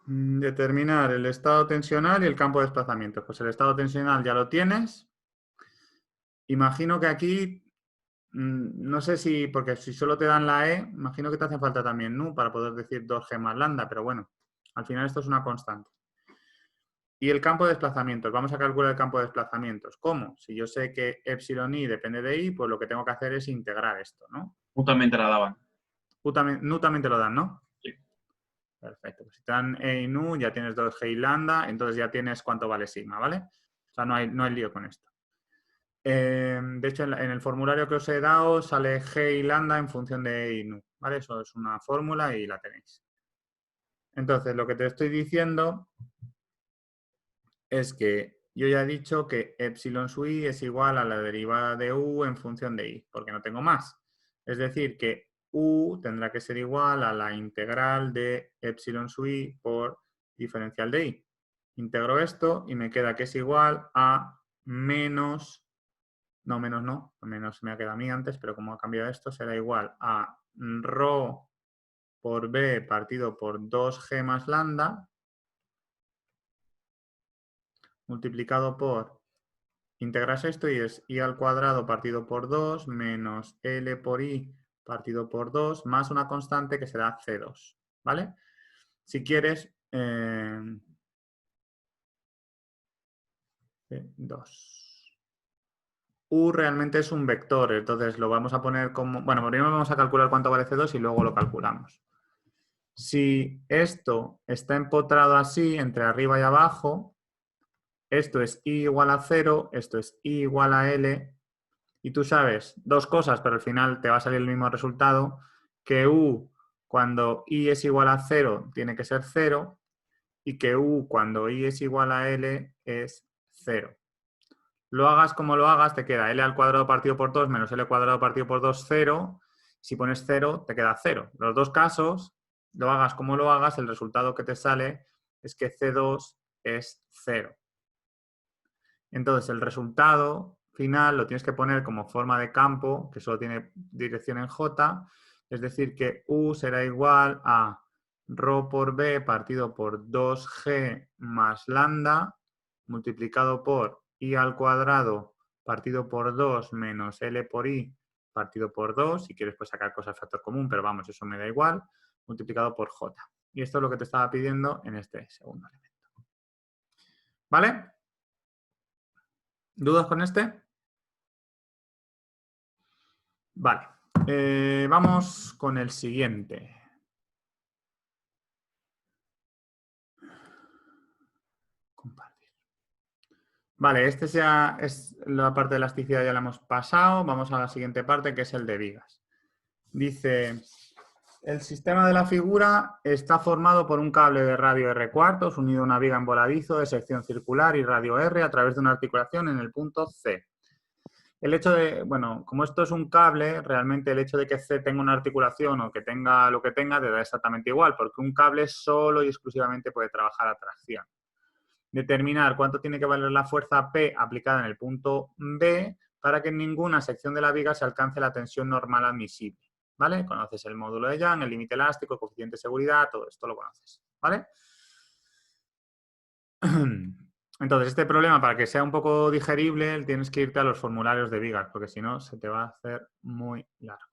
S1: determinar el estado tensional y el campo de desplazamiento. Pues el estado tensional ya lo tienes. Imagino que aquí No sé si, porque si solo te dan la E, imagino que te hace falta también nu para poder decir 2G más lambda, pero bueno, al final esto es una constante. Y el campo de desplazamientos, vamos a calcular el campo de desplazamientos. ¿Cómo? Si yo sé que epsilon i depende de i, pues lo que tengo que hacer es integrar esto, ¿no?
S5: Justamente la daban.
S1: Nu también te lo dan, ¿no?
S5: Sí.
S1: Perfecto. Pues si te dan e y nu, ya tienes 2G y lambda, entonces ya tienes cuánto vale sigma, ¿vale? O sea, no hay lío con esto. De hecho, en el formulario que os he dado sale G y lambda en función de E y nu, ¿vale? Eso es una fórmula y la tenéis. Entonces, lo que te estoy diciendo es que yo ya he dicho que epsilon sub i es igual a la derivada de u en función de i, porque no tengo más. Es decir, que u tendrá que ser igual a la integral de epsilon sub i por diferencial de i. Integro esto y me queda que es igual a menos... No, menos me ha quedado a mí antes, pero como ha cambiado esto, será igual a ρ por b partido por 2g más lambda multiplicado por, integras esto y es i al cuadrado partido por 2 menos l por i partido por 2 más una constante que será c2, ¿vale? Si quieres, 2. U realmente es un vector, entonces lo vamos a poner como... Bueno, primero vamos a calcular cuánto vale C2 y luego lo calculamos. Si esto está empotrado así, entre arriba y abajo, esto es I igual a 0, esto es I igual a L, y tú sabes dos cosas, pero al final te va a salir el mismo resultado, que U cuando I es igual a 0 tiene que ser 0, y que U cuando I es igual a L es 0. Lo hagas como lo hagas, te queda L al cuadrado partido por 2 menos L al cuadrado partido por 2, 0. Si pones 0, te queda 0. Los dos casos, lo hagas como lo hagas, el resultado que te sale es que C2 es 0. Entonces, el resultado final lo tienes que poner como forma de campo, que solo tiene dirección en J, es decir, que U será igual a ρ por B partido por 2G más lambda multiplicado por I al cuadrado partido por 2 menos L por I partido por 2, si quieres pues sacar cosas de factor común, pero vamos, eso me da igual, multiplicado por J. Y esto es lo que te estaba pidiendo en este segundo elemento. ¿Vale? ¿Dudas con este? Vale. Vamos con el siguiente. Compartir. Vale, este ya es la parte de elasticidad, ya la hemos pasado. Vamos a la siguiente parte, que es el de vigas. Dice, el sistema de la figura está formado por un cable de radio R cuartos unido a una viga en voladizo de sección circular y radio R a través de una articulación en el punto C. El hecho de, bueno, como esto es un cable, realmente el hecho de que C tenga una articulación o que tenga lo que tenga te da exactamente igual, porque un cable solo y exclusivamente puede trabajar a tracción. Determinar cuánto tiene que valer la fuerza P aplicada en el punto B para que en ninguna sección de la viga se alcance la tensión normal admisible, ¿vale? Conoces el módulo de Young, el límite elástico, el coeficiente de seguridad, todo esto lo conoces, ¿vale? Entonces, este problema, para que sea un poco digerible, tienes que irte a los formularios de vigas, porque si no, se te va a hacer muy largo.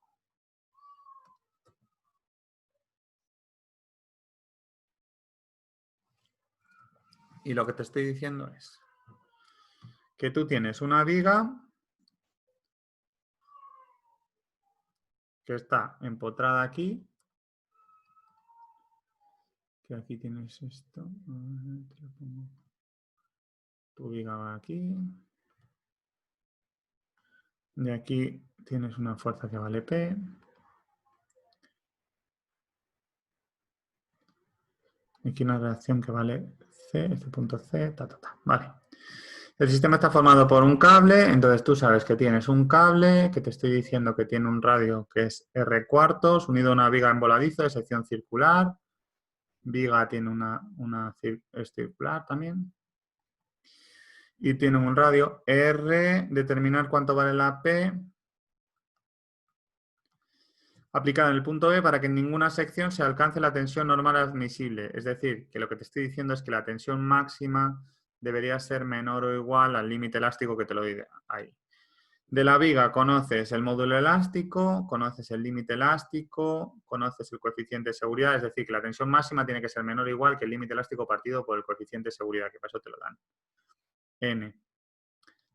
S1: Y lo que te estoy diciendo es que tú tienes una viga que está empotrada aquí, que aquí tienes esto, te lo pongo. Tu viga va aquí. De aquí tienes una fuerza que vale P. Aquí una reacción que vale C, este punto C, Vale. El sistema está formado por un cable, entonces tú sabes que tienes un cable que te estoy diciendo que tiene un radio que es R cuartos unido a una viga en voladizo de sección circular. Viga tiene una es circular también. Y tiene un radio R, determinar cuánto vale la P aplicada en el punto B para que en ninguna sección se alcance la tensión normal admisible. Es decir, que lo que te estoy diciendo es que la tensión máxima debería ser menor o igual al límite elástico que te lo doy ahí. De la viga conoces el módulo elástico, conoces el límite elástico, conoces el coeficiente de seguridad, es decir, que la tensión máxima tiene que ser menor o igual que el límite elástico partido por el coeficiente de seguridad, que para eso te lo dan. N.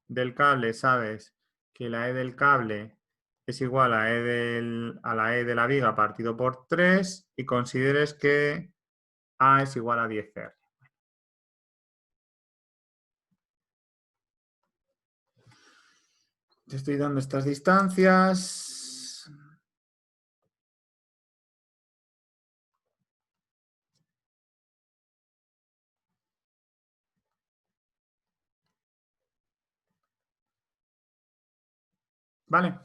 S1: Del cable sabes que la E del cable es igual a la E de la viga partido por 3 y consideres que A es igual a 10R. Te estoy dando estas distancias. ¿Vale?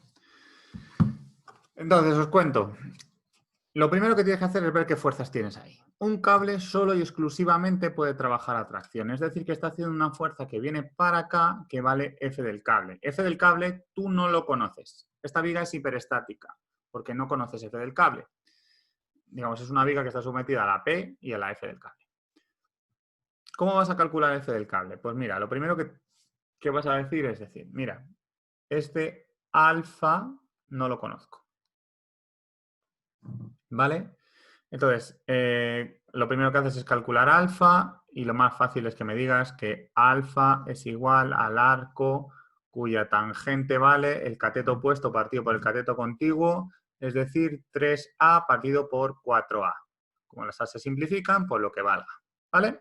S1: Entonces, os cuento. Lo primero que tienes que hacer es ver qué fuerzas tienes ahí. Un cable solo y exclusivamente puede trabajar a tracción. Es decir, que está haciendo una fuerza que viene para acá que vale F del cable. F del cable tú no lo conoces. Esta viga es hiperestática porque no conoces F del cable. Digamos, es una viga que está sometida a la P y a la F del cable. ¿Cómo vas a calcular F del cable? Pues mira, lo primero que vas a decir es decir, mira, este alfa no lo conozco. ¿Vale? Entonces, lo primero que haces es calcular alfa y lo más fácil es que me digas que alfa es igual al arco cuya tangente vale el cateto opuesto partido por el cateto contiguo, es decir, 3A partido por 4A. Como las A se simplifican, pues lo que valga. ¿Vale?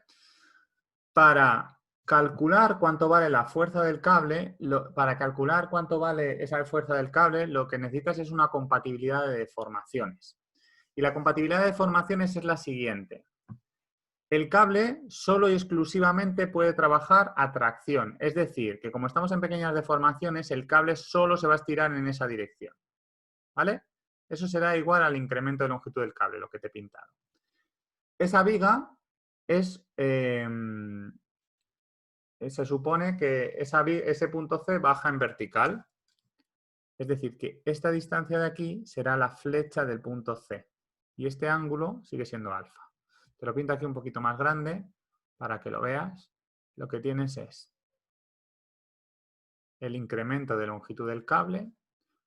S1: Para calcular cuánto vale la fuerza del cable, para calcular cuánto vale esa fuerza del cable, lo que necesitas es una compatibilidad de deformaciones. Y la compatibilidad de deformaciones es la siguiente. El cable solo y exclusivamente puede trabajar a tracción. Es decir, que como estamos en pequeñas deformaciones, el cable solo se va a estirar en esa dirección. ¿Vale? Eso será igual al incremento de longitud del cable, lo que te he pintado. Esa viga es... se supone que ese punto C baja en vertical. Es decir, que esta distancia de aquí será la flecha del punto C. Y este ángulo sigue siendo alfa. Te lo pinto aquí un poquito más grande para que lo veas. Lo que tienes es el incremento de longitud del cable.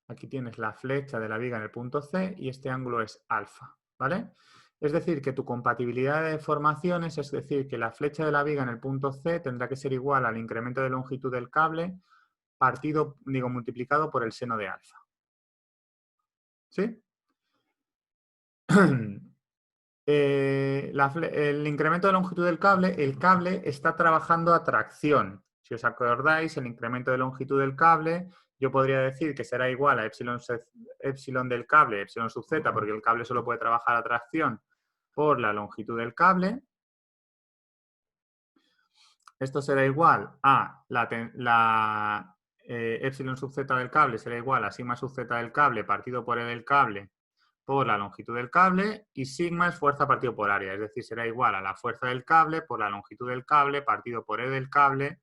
S1: Aquí tienes la flecha de la viga en el punto C y este ángulo es alfa. ¿Vale? Es decir, que tu compatibilidad de deformaciones, es decir, que la flecha de la viga en el punto C tendrá que ser igual al incremento de longitud del cable multiplicado por el seno de alfa. ¿Sí? El incremento de longitud del cable, el cable está trabajando a tracción. Si os acordáis, el incremento de longitud del cable, yo podría decir que será igual a epsilon del cable, epsilon sub z, porque el cable solo puede trabajar a tracción por la longitud del cable. Esto será igual a epsilon sub z del cable, será igual a sigma sub z del cable partido por E del cable por la longitud del cable y sigma es fuerza partido por área, es decir, será igual a la fuerza del cable por la longitud del cable partido por E del cable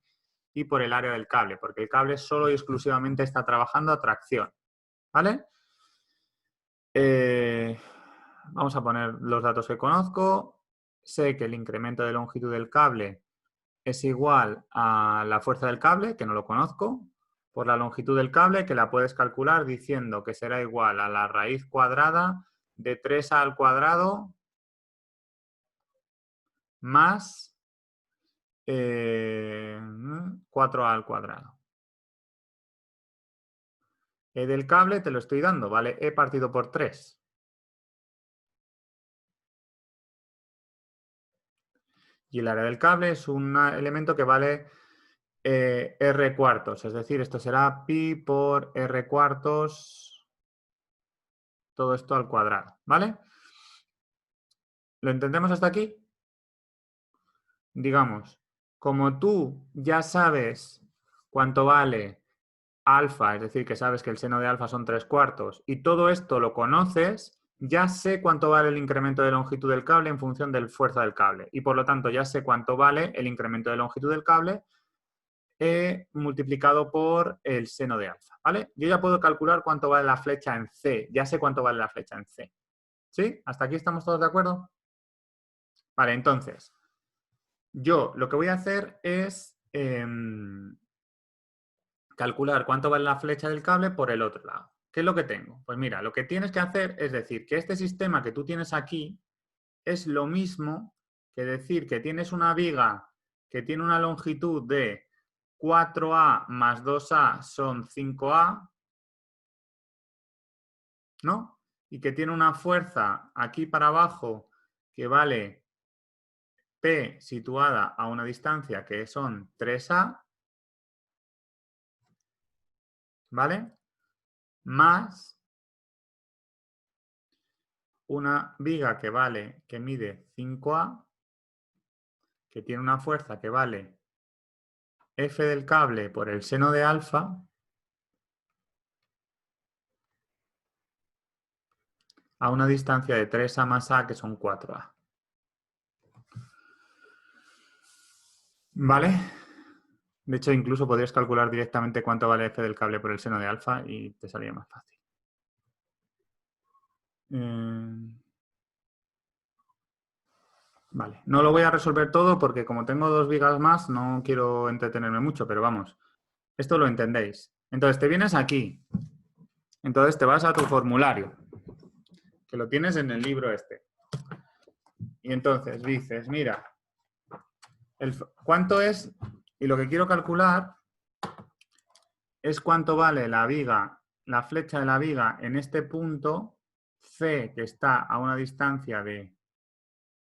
S1: y por el área del cable, porque el cable solo y exclusivamente está trabajando a tracción. ¿Vale? Vamos a poner los datos que conozco. Sé que el incremento de longitud del cable es igual a la fuerza del cable, que no lo conozco, por la longitud del cable, que la puedes calcular diciendo que será igual a la raíz cuadrada de 3a al cuadrado más 4a al cuadrado. E del cable te lo estoy dando, ¿vale? E partido por 3. Y el área del cable es un elemento que vale R cuartos, es decir, esto será pi por R cuartos, todo esto al cuadrado, ¿vale? ¿Lo entendemos hasta aquí? Digamos, como tú ya sabes cuánto vale alfa, es decir, que sabes que el seno de alfa son 3 cuartos, y todo esto lo conoces, ya sé cuánto vale el incremento de longitud del cable en función de la fuerza del cable. Y por lo tanto, ya sé cuánto vale el incremento de longitud del cable multiplicado por el seno de alfa, ¿vale? Yo ya puedo calcular cuánto vale la flecha en C, ya sé cuánto vale la flecha en C. ¿Sí? ¿Hasta aquí estamos todos de acuerdo? Vale, entonces, yo lo que voy a hacer es calcular cuánto vale la flecha del cable por el otro lado. ¿Qué es lo que tengo? Pues mira, lo que tienes que hacer es decir que este sistema que tú tienes aquí es lo mismo que decir que tienes una viga que tiene una longitud de 4A más 2A son 5A, ¿no? Y que tiene una fuerza aquí para abajo que vale P situada a una distancia que son 3A, ¿vale? Más una viga que mide 5A, que tiene una fuerza que vale F del cable por el seno de alfa a una distancia de 3A más A, que son 4A. ¿Vale? De hecho, incluso podrías calcular directamente cuánto vale F del cable por el seno de alfa y te salía más fácil. Vale, no lo voy a resolver todo porque como tengo 2 vigas más no quiero entretenerme mucho, pero vamos, esto lo entendéis. Entonces te vienes aquí, entonces te vas a tu formulario, que lo tienes en el libro este. Y entonces dices, mira, ¿cuánto es? Y lo que quiero calcular es cuánto vale la viga, la flecha de la viga en este punto C, que está a una distancia de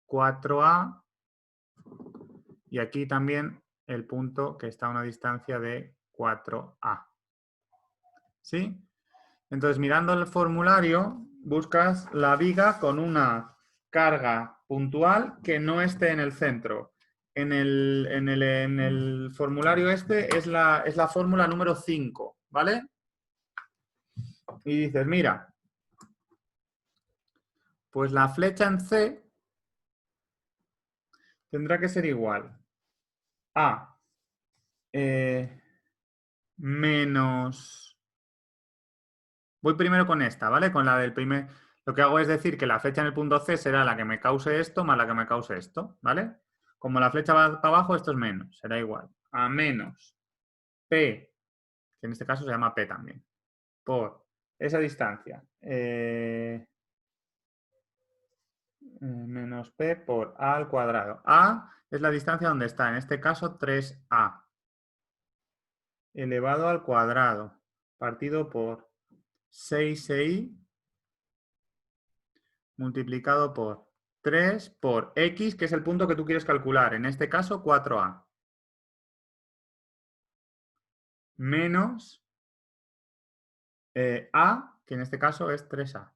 S1: 4A, y aquí también el punto que está a una distancia de 4A. ¿Sí? Entonces, mirando el formulario, buscas la viga con una carga puntual que no esté en el centro. En el formulario este es la fórmula número 5, ¿vale? Y dices, mira, pues la flecha en C tendrá que ser igual a menos... Voy primero con esta, ¿vale? Con la del primer... Lo que hago es decir que la flecha en el punto C será la que me cause esto más la que me cause esto, ¿vale? Como la flecha va para abajo, esto es menos, será igual a menos P, que en este caso se llama P también, por esa distancia. Menos P por A al cuadrado. A es la distancia donde está, en este caso 3A, elevado al cuadrado, partido por 6i multiplicado por 3 por X, que es el punto que tú quieres calcular, en este caso 4A, menos A, que en este caso es 3A.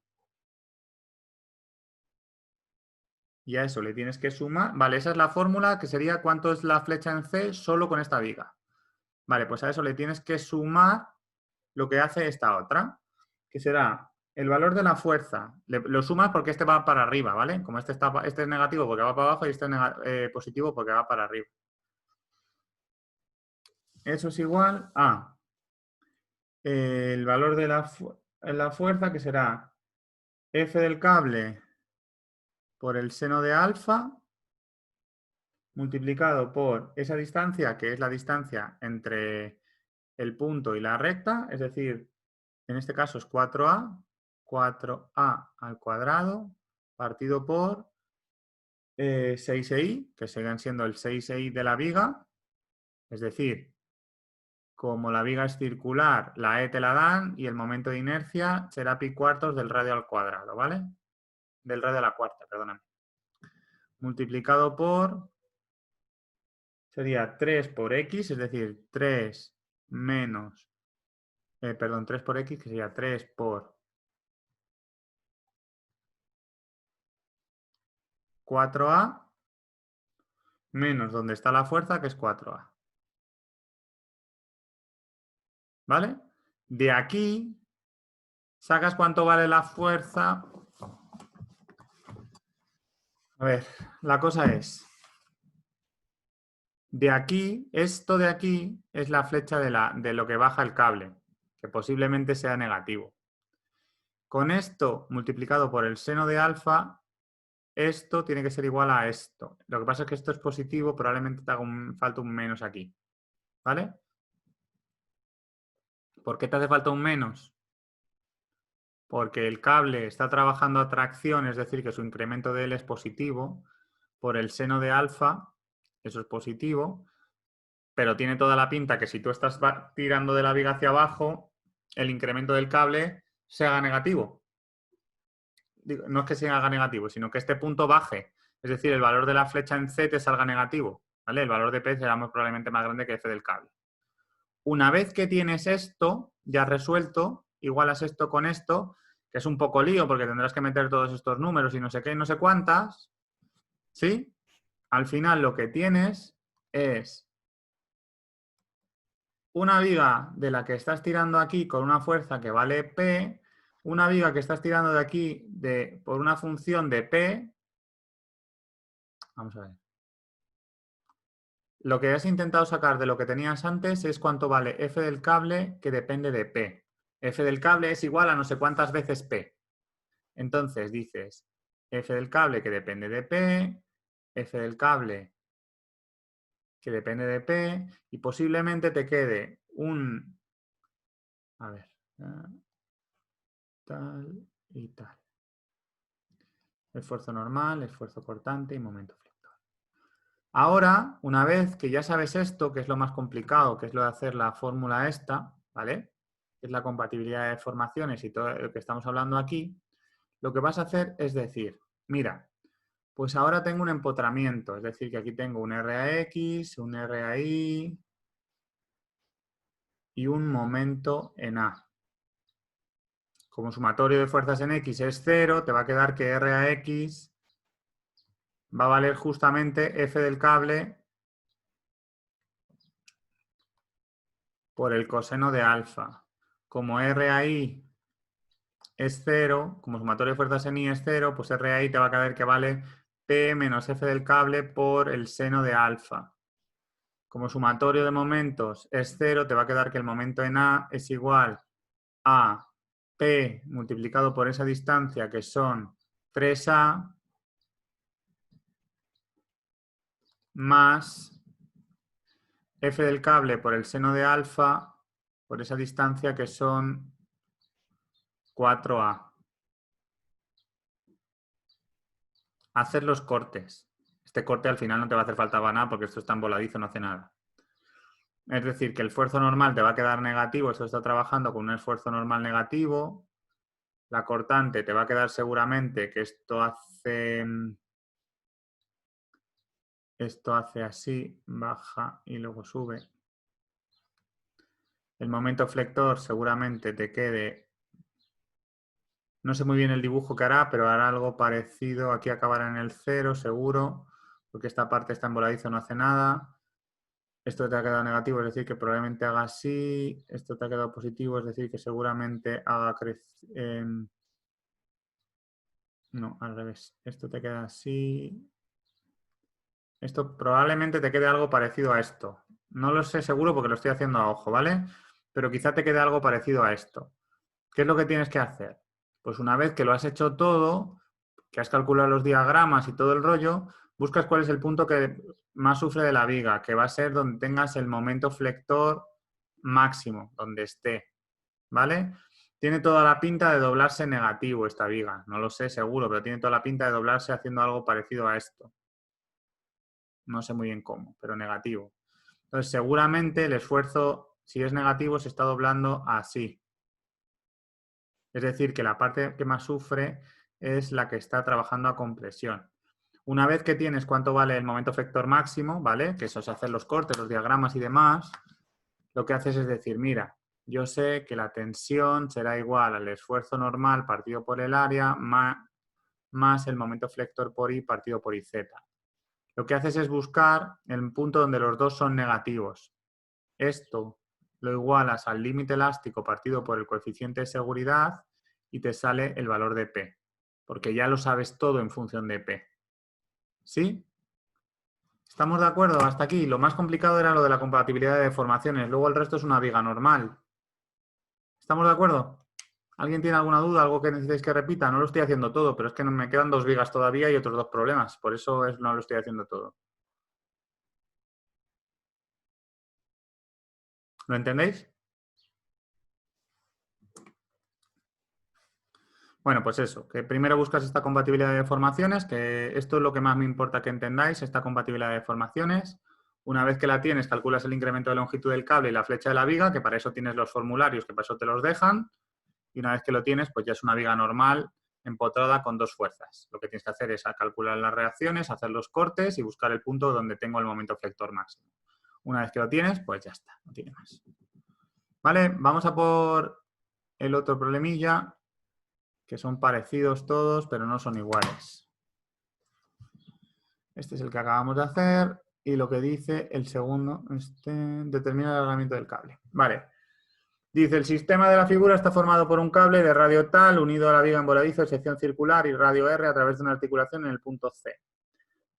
S1: Y a eso le tienes que sumar. Vale, esa es la fórmula, que sería cuánto es la flecha en C solo con esta viga. Vale, pues a eso le tienes que sumar lo que hace esta otra, que será el valor de la fuerza. Lo sumas porque este va para arriba, ¿vale? Como este es negativo porque va para abajo y este es positivo porque va para arriba. Eso es igual a el valor de la fuerza, que será F del cable por el seno de alfa multiplicado por esa distancia, que es la distancia entre el punto y la recta, es decir, en este caso es 4A, 4A al cuadrado, partido por 6i, que siguen siendo el 6i de la viga, es decir, como la viga es circular, la E te la dan y el momento de inercia será pi cuartos del radio al cuadrado, ¿vale? Del radio a la cuarta, perdóname. Multiplicado por, sería 3 por X, es decir, 3 menos, 3 por X, que sería 3 por 4A, menos donde está la fuerza, que es 4A. ¿Vale? De aquí sacas cuánto vale la fuerza. A ver, la cosa es, de aquí, esto de aquí es la flecha de lo que baja el cable, que posiblemente sea negativo. Con esto multiplicado por el seno de alfa, esto tiene que ser igual a esto. Lo que pasa es que esto es positivo, probablemente te haga falta un menos aquí. ¿Vale? ¿Por qué te hace falta un menos? Porque el cable está trabajando a tracción, es decir, que su incremento de L es positivo, por el seno de alfa, eso es positivo, pero tiene toda la pinta que si tú estás tirando de la viga hacia abajo, el incremento del cable se haga negativo. No es que se haga negativo, sino que este punto baje, es decir, el valor de la flecha en C te salga negativo, ¿vale? El valor de P será muy probablemente más grande que F del cable. Una vez que tienes esto ya resuelto, igualas esto con esto, que es un poco lío porque tendrás que meter todos estos números y no sé qué y no sé cuántas, ¿sí? Al final lo que tienes es una viga de la que estás tirando aquí con una fuerza que vale P, una viga que estás tirando de aquí por una función de P. Vamos a ver. Lo que has intentado sacar de lo que tenías antes es cuánto vale F del cable que depende de P. F del cable es igual a no sé cuántas veces P. Entonces dices F del cable que depende de P, F del cable que depende de P y posiblemente te quede un... A ver... tal y tal. Esfuerzo normal, esfuerzo cortante y momento flector. Ahora, una vez que ya sabes esto, que es lo más complicado, que es lo de hacer la fórmula esta, ¿vale? Que es la compatibilidad de formaciones y todo lo que estamos hablando aquí, lo que vas a hacer es decir, mira, pues ahora tengo un empotramiento, es decir, que aquí tengo un RAX, un RAY y un momento en A. Como sumatorio de fuerzas en X es 0, te va a quedar que RAX va a valer justamente F del cable por el coseno de alfa. Como RAI es 0, como sumatorio de fuerzas en I es 0, pues RAI te va a quedar que vale P menos F del cable por el seno de alfa. Como sumatorio de momentos es 0, te va a quedar que el momento en A es igual a P multiplicado por esa distancia, que son 3A, más F del cable por el seno de alfa, por esa distancia, que son 4A. Hacer los cortes. Este corte al final no te va a hacer falta nada porque esto está en voladizo, no hace nada. Es decir, que el esfuerzo normal te va a quedar negativo, esto está trabajando con un esfuerzo normal negativo. La cortante te va a quedar seguramente que esto hace así, baja y luego sube. El momento flector seguramente te quede, no sé muy bien el dibujo que hará, pero hará algo parecido. Aquí acabará en el 0 seguro, porque esta parte está en voladizo, no hace nada. Esto te ha quedado negativo, es decir, que probablemente haga así. Esto te ha quedado positivo, es decir, que seguramente haga crecer... no, al revés. Esto te queda así. Esto probablemente te quede algo parecido a esto. No lo sé seguro porque lo estoy haciendo a ojo, ¿vale? Pero quizá te quede algo parecido a esto. ¿Qué es lo que tienes que hacer? Pues una vez que lo has hecho todo, que has calculado los diagramas y todo el rollo, buscas cuál es el punto que más sufre de la viga, que va a ser donde tengas el momento flector máximo, donde esté, ¿vale? Tiene toda la pinta de doblarse negativo esta viga, no lo sé seguro, pero tiene toda la pinta de doblarse haciendo algo parecido a esto. No sé muy bien cómo, pero negativo. Entonces, seguramente el esfuerzo, si es negativo, se está doblando así. Es decir, que la parte que más sufre es la que está trabajando a compresión. Una vez que tienes cuánto vale el momento flector máximo, ¿vale? Que eso es hacer los cortes, los diagramas y demás, lo que haces es decir, mira, yo sé que la tensión será igual al esfuerzo normal partido por el área más el momento flector por I partido por IZ. Lo que haces es buscar el punto donde los dos son negativos. Esto lo igualas al límite elástico partido por el coeficiente de seguridad y te sale el valor de P, porque ya lo sabes todo en función de P. ¿Sí? ¿Estamos de acuerdo? Hasta aquí. Lo más complicado era lo de la compatibilidad de deformaciones. Luego el resto es una viga normal. ¿Estamos de acuerdo? ¿Alguien tiene alguna duda? ¿Algo que necesitéis que repita? No lo estoy haciendo todo, pero es que me quedan 2 vigas todavía y otros 2 problemas. Por eso no lo estoy haciendo todo. ¿Lo entendéis? Bueno, pues eso, que primero buscas esta compatibilidad de deformaciones, que esto es lo que más me importa que entendáis, esta compatibilidad de deformaciones. Una vez que la tienes, calculas el incremento de longitud del cable y la flecha de la viga, que para eso tienes los formularios, que para eso te los dejan. Y una vez que lo tienes, pues ya es una viga normal empotrada con dos fuerzas. Lo que tienes que hacer es calcular las reacciones, hacer los cortes y buscar el punto donde tengo el momento flector máximo. Una vez que lo tienes, pues ya está, no tiene más. Vale, vamos a por el otro problemilla, que son parecidos todos, pero no son iguales. Este es el que acabamos de hacer y lo que dice el segundo, determina el alargamiento del cable. Vale. Dice, el sistema de la figura está formado por un cable de radio tal unido a la viga en voladizo de sección circular y radio R a través de una articulación en el punto C.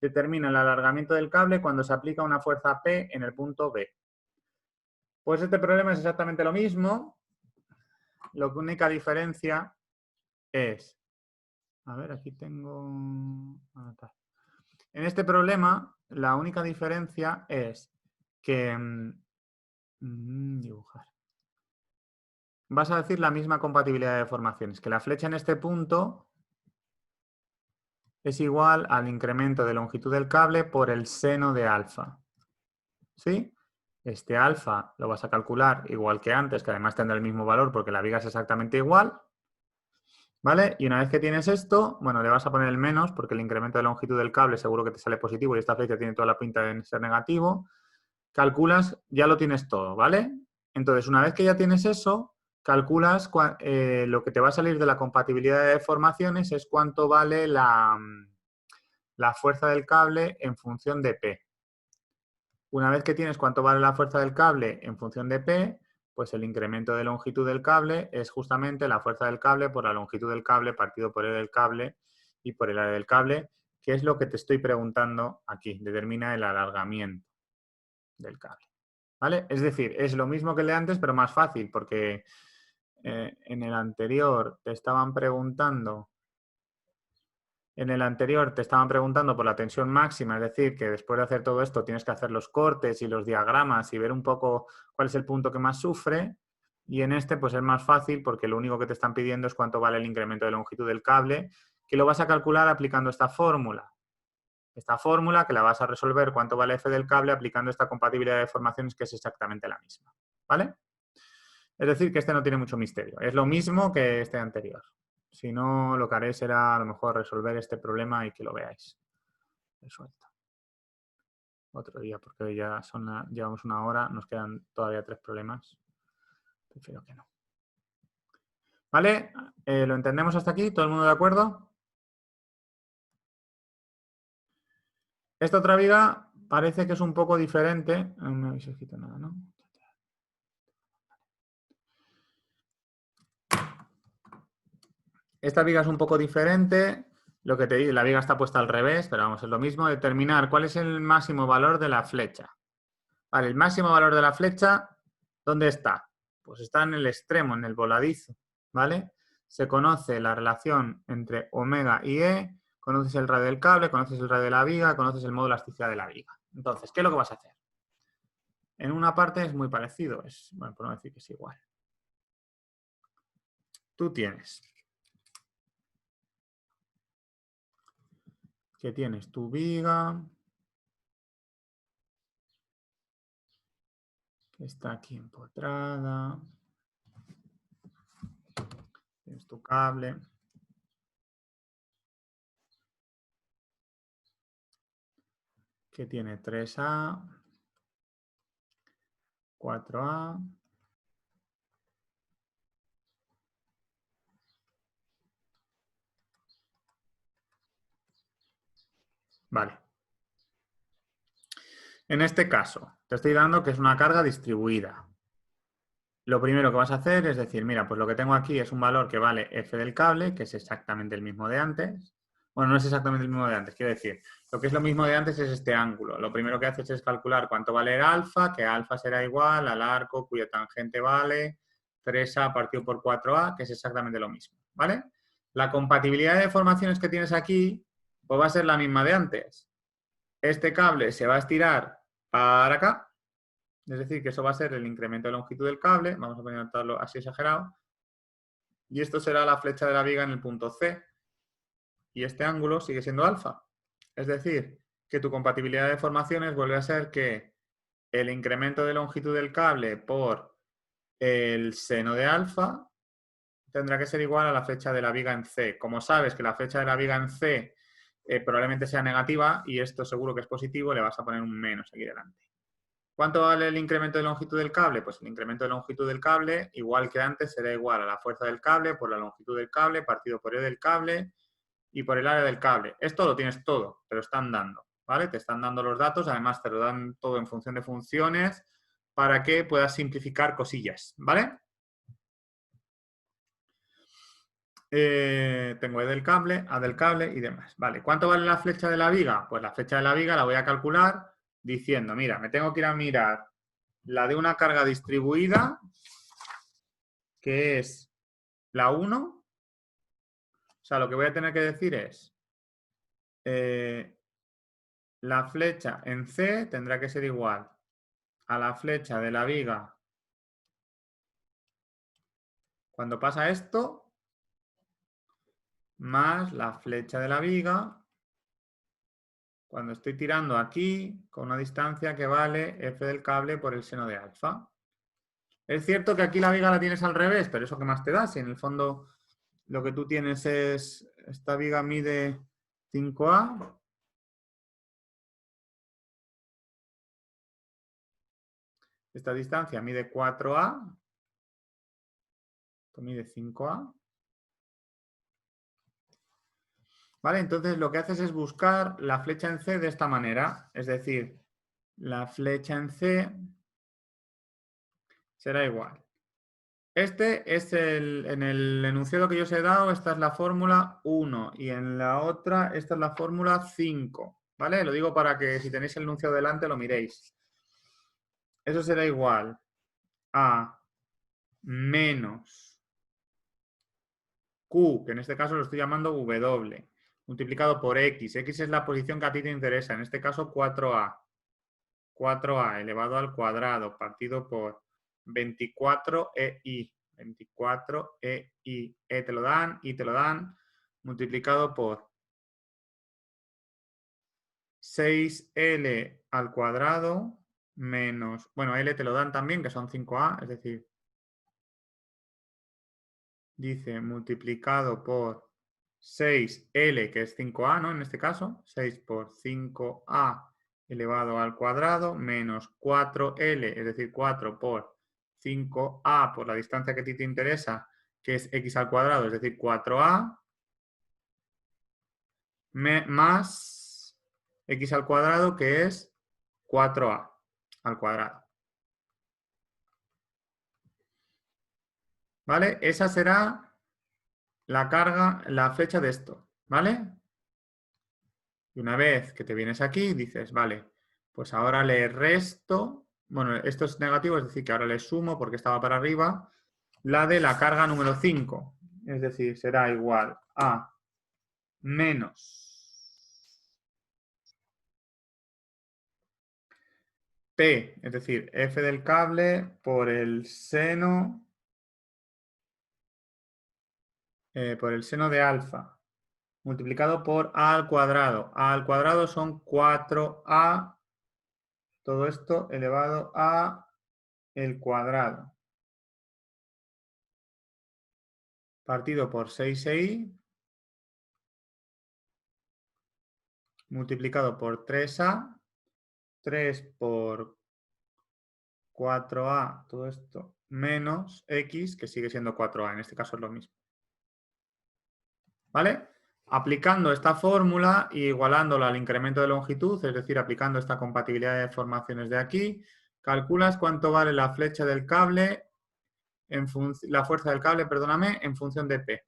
S1: Determina el alargamiento del cable cuando se aplica una fuerza P en el punto B. Pues este problema es exactamente lo mismo. La única diferencia es... A ver, aquí tengo... En este problema, la única diferencia es que... dibujar. Vas a decir la misma compatibilidad de deformaciones, que la flecha en este punto es igual al incremento de longitud del cable por el seno de alfa. ¿Sí? Este alfa lo vas a calcular igual que antes, que además tendrá el mismo valor porque la viga es exactamente igual. ¿Vale? Y una vez que tienes esto, bueno, le vas a poner el menos porque el incremento de longitud del cable seguro que te sale positivo y esta flecha tiene toda la pinta de ser negativo. Calculas, ya lo tienes todo, ¿vale? Entonces, una vez que ya tienes eso, calculas lo que te va a salir de la compatibilidad de deformaciones es cuánto vale la fuerza del cable en función de P. Una vez que tienes cuánto vale la fuerza del cable en función de P, pues el incremento de longitud del cable es justamente la fuerza del cable por la longitud del cable partido por el del cable y por el área del cable, que es lo que te estoy preguntando aquí. Determina el alargamiento del cable. ¿Vale? Es decir, es lo mismo que el de antes, pero más fácil, porque en el anterior te estaban preguntando por la tensión máxima, es decir, que después de hacer todo esto tienes que hacer los cortes y los diagramas y ver un poco cuál es el punto que más sufre, y en este pues es más fácil porque lo único que te están pidiendo es cuánto vale el incremento de longitud del cable, que lo vas a calcular aplicando esta fórmula. Esta fórmula que la vas a resolver cuánto vale F del cable aplicando esta compatibilidad de deformaciones que es exactamente la misma. ¿Vale? Es decir, que este no tiene mucho misterio. Es lo mismo que este anterior. Si no, lo que haré será a lo mejor resolver este problema y que lo veáis resuelto. Otro día, porque ya llevamos una hora, nos quedan todavía 3 problemas. Prefiero que no. ¿Vale? ¿Lo entendemos hasta aquí? ¿Todo el mundo de acuerdo? Esta otra viga parece que es un poco diferente. No me habéis escrito nada, ¿no? Esta viga es un poco diferente. Lo que te digo, la viga está puesta al revés, pero vamos, es lo mismo. Determinar cuál es el máximo valor de la flecha. Vale, el máximo valor de la flecha, ¿dónde está? Pues está en el extremo, en el voladizo, ¿vale? Se conoce la relación entre omega y E, conoces el radio del cable, conoces el radio de la viga, conoces el modo de elasticidad de la viga. Entonces, ¿qué es lo que vas a hacer? En una parte es muy parecido, bueno, por no decir que es igual. Tú tienes tu viga, que está aquí empotrada, tienes tu cable, que tiene 3A, 4A, vale. En este caso, te estoy dando que es una carga distribuida. Lo primero que vas a hacer es decir, mira, pues lo que tengo aquí es un valor que vale F del cable, que es exactamente el mismo de antes. Bueno, no es exactamente el mismo de antes, quiero decir, lo que es lo mismo de antes es este ángulo. Lo primero que haces es calcular cuánto vale el alfa, que alfa será igual al arco cuya tangente vale 3A partido por 4A, que es exactamente lo mismo, ¿vale? La compatibilidad de deformaciones que tienes aquí, pues va a ser la misma de antes. Este cable se va a estirar para acá, es decir, que eso va a ser el incremento de longitud del cable, vamos a ponerlo así exagerado, y esto será la flecha de la viga en el punto C. Y este ángulo sigue siendo alfa. Es decir, que tu compatibilidad de deformaciones vuelve a ser que el incremento de longitud del cable por el seno de alfa tendrá que ser igual a la flecha de la viga en C. Como sabes que la flecha de la viga en C probablemente sea negativa y esto seguro que es positivo, le vas a poner un menos aquí delante. ¿Cuánto vale el incremento de longitud del cable? Pues el incremento de longitud del cable, igual que antes, será igual a la fuerza del cable por la longitud del cable partido por E del cable y por el área del cable. Esto lo tienes todo, te lo están dando, ¿vale? Te están dando los datos, además te lo dan todo en función de funciones para que puedas simplificar cosillas, ¿vale? Tengo E del cable, A del cable y demás. Vale, ¿cuánto vale la flecha de la viga? Pues la flecha de la viga la voy a calcular diciendo, mira, me tengo que ir a mirar la de una carga distribuida, que es la 1. O sea, lo que voy a tener que decir es, la flecha en C tendrá que ser igual a la flecha de la viga cuando pasa esto, más la flecha de la viga cuando estoy tirando aquí con una distancia que vale F del cable por el seno de alfa. Es cierto que aquí la viga la tienes al revés, pero eso qué más te da, si en el fondo lo que tú tienes es, esta viga mide 5A. Esta distancia mide 4A. Esto mide 5A. ¿Vale? Entonces lo que haces es buscar la flecha en C de esta manera. Es decir, la flecha en C será igual. Este es en el enunciado que yo os he dado, esta es la fórmula 1 y en la otra, esta es la fórmula 5. ¿Vale? Lo digo para que si tenéis el enunciado delante lo miréis. Eso será igual a menos Q, que en este caso lo estoy llamando W, multiplicado por X. X es la posición que a ti te interesa, en este caso 4A. 4A elevado al cuadrado partido por 24EI. 24EI. E te lo dan, I te lo dan, multiplicado por 6L al cuadrado menos, bueno, L te lo dan también, que son 5A, es decir, dice multiplicado por 6L, que es 5A, ¿no? En este caso, 6 por 5A elevado al cuadrado, menos 4L, es decir, 4 por 5A por la distancia que a ti te interesa, que es X al cuadrado, es decir, 4A, más X al cuadrado, que es 4A al cuadrado. ¿Vale? Esa será la carga, la flecha de esto, ¿vale? Y una vez que te vienes aquí, dices, vale, pues ahora le resto, bueno, esto es negativo, es decir, que ahora le sumo, porque estaba para arriba, la de la carga número 5. Es decir, será igual a menos P, es decir, F del cable por el seno de alfa, multiplicado por A al cuadrado. A al cuadrado son 4A, todo esto elevado a el cuadrado, partido por 6i, multiplicado por 3a, 3 por 4a, todo esto, menos x, que sigue siendo 4a, en este caso es lo mismo. ¿Vale? Aplicando esta fórmula y igualándola al incremento de longitud, es decir, aplicando esta compatibilidad de deformaciones de aquí, calculas cuánto vale la flecha del cable, la fuerza del cable, perdóname, en función de P.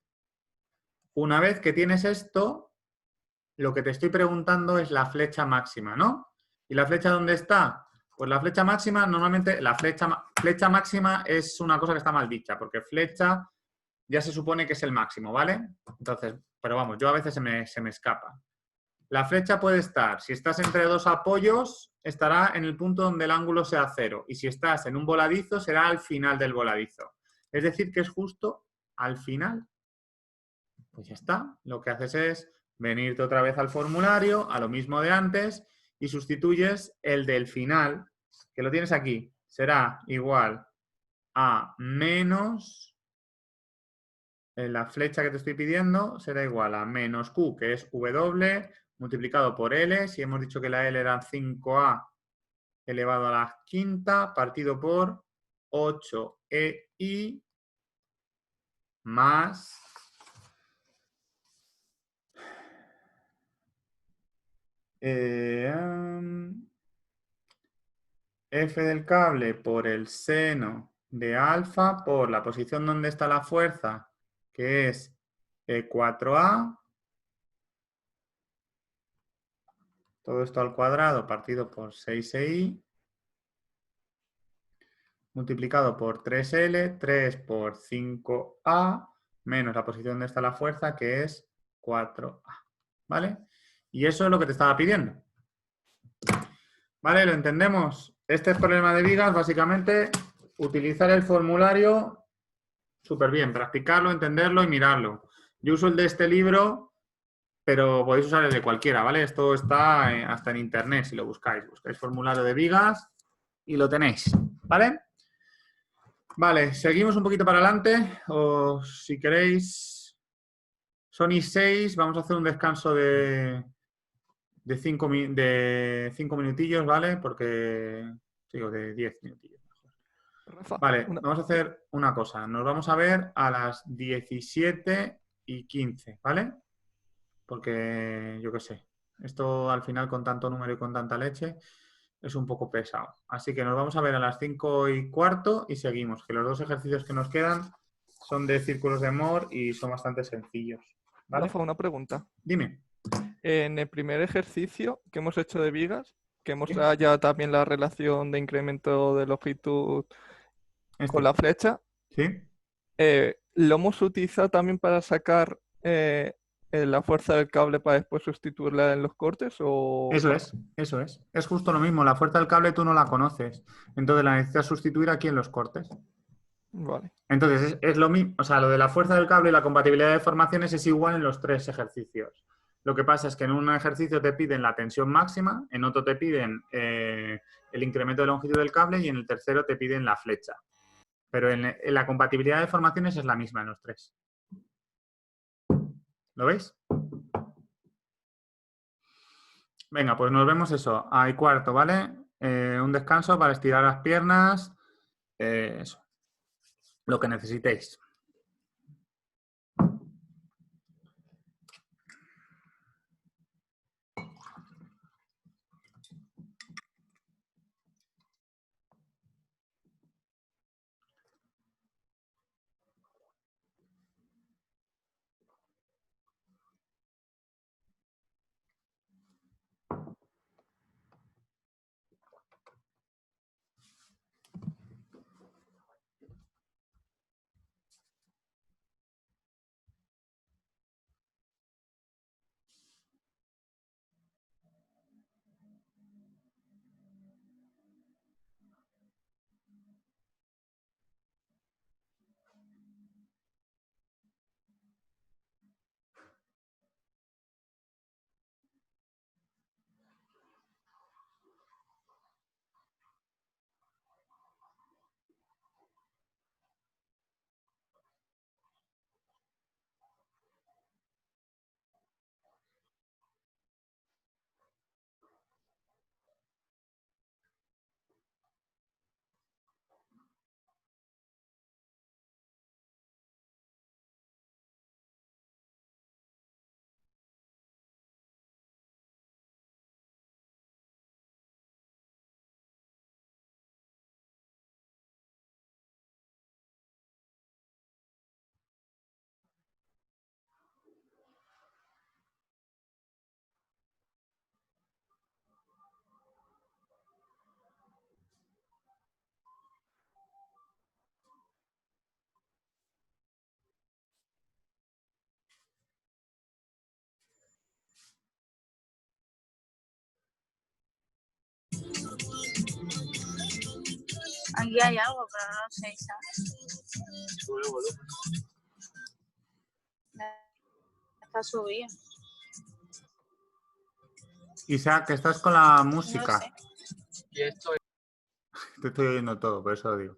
S1: Una vez que tienes esto, lo que te estoy preguntando es la flecha máxima, ¿no? ¿Y la flecha dónde está? Pues la flecha máxima, normalmente la flecha máxima es una cosa que está mal dicha, porque flecha ya se supone que es el máximo, ¿vale? Entonces, pero vamos, yo a veces se me escapa. La flecha puede estar, si estás entre dos apoyos, estará en el punto donde el ángulo sea 0. Y si estás en un voladizo, será al final del voladizo. Es decir, que es justo al final, pues ya está. Lo que haces es venirte otra vez al formulario, a lo mismo de antes, y sustituyes el del final, que lo tienes aquí. Será igual a menos, la flecha que te estoy pidiendo será igual a menos Q, que es W, multiplicado por L, si hemos dicho que la L era 5A elevado a la quinta, partido por 8EI más F del cable por el seno de alfa por la posición donde está la fuerza, que es 4A. Todo esto al cuadrado partido por 6EI. Multiplicado por 3L, 3 por 5A, menos la posición donde está la fuerza, que es 4A. ¿Vale? Y eso es lo que te estaba pidiendo. ¿Vale? ¿Lo entendemos? Este problema de vigas, básicamente, utilizar el formulario súper bien, practicarlo, entenderlo y mirarlo. Yo uso el de este libro, pero podéis usar el de cualquiera, ¿vale? Esto está hasta en internet, si lo buscáis. Buscáis formulario de vigas y lo tenéis, ¿vale? Vale, seguimos un poquito para adelante, o si queréis, son y 6, vamos a hacer un descanso de 5 minutillos, ¿vale? Porque, digo, de 10 minutillos.
S4: Rafa,
S1: Vale, vamos a hacer una cosa, nos vamos a ver a las 17:15, ¿vale? Porque, yo qué sé, esto al final con tanto número y con tanta leche es un poco pesado. Así que nos vamos a ver a las 5:15 y seguimos, que los dos ejercicios que nos quedan son de círculos de Moore y son bastante sencillos. ¿Vale?
S4: Rafa, una pregunta.
S1: Dime.
S4: En el primer ejercicio que hemos hecho de vigas, que hemos
S1: Sí.
S4: hallado también la relación de incremento de longitud con la flecha,
S1: ¿Sí?
S4: ¿lo hemos utilizado también para sacar la fuerza del cable para después sustituirla en los cortes? O...
S1: Eso es, eso es. Es justo lo mismo, la fuerza del cable tú no la conoces, entonces la necesitas sustituir aquí en los cortes.
S4: Vale.
S1: Entonces es lo mismo, o sea, lo de la fuerza del cable y la compatibilidad de formaciones es igual en los tres ejercicios. Lo que pasa es que en un ejercicio te piden la tensión máxima, en otro te piden el incremento de longitud del cable y en el tercero te piden la flecha. Pero en la compatibilidad de formaciones es la misma en los tres. ¿Lo veis? Venga, pues nos vemos eso, a 1:15, ¿vale? Un descanso para estirar las piernas, eso, lo que necesitéis.
S6: Aquí hay algo, pero no sé, ¿sabes?
S2: Sube el volumen.
S6: está subido.
S1: Isaac, estás con la música.
S6: No sé.
S7: Y esto es...
S1: Te estoy oyendo todo, por eso lo digo.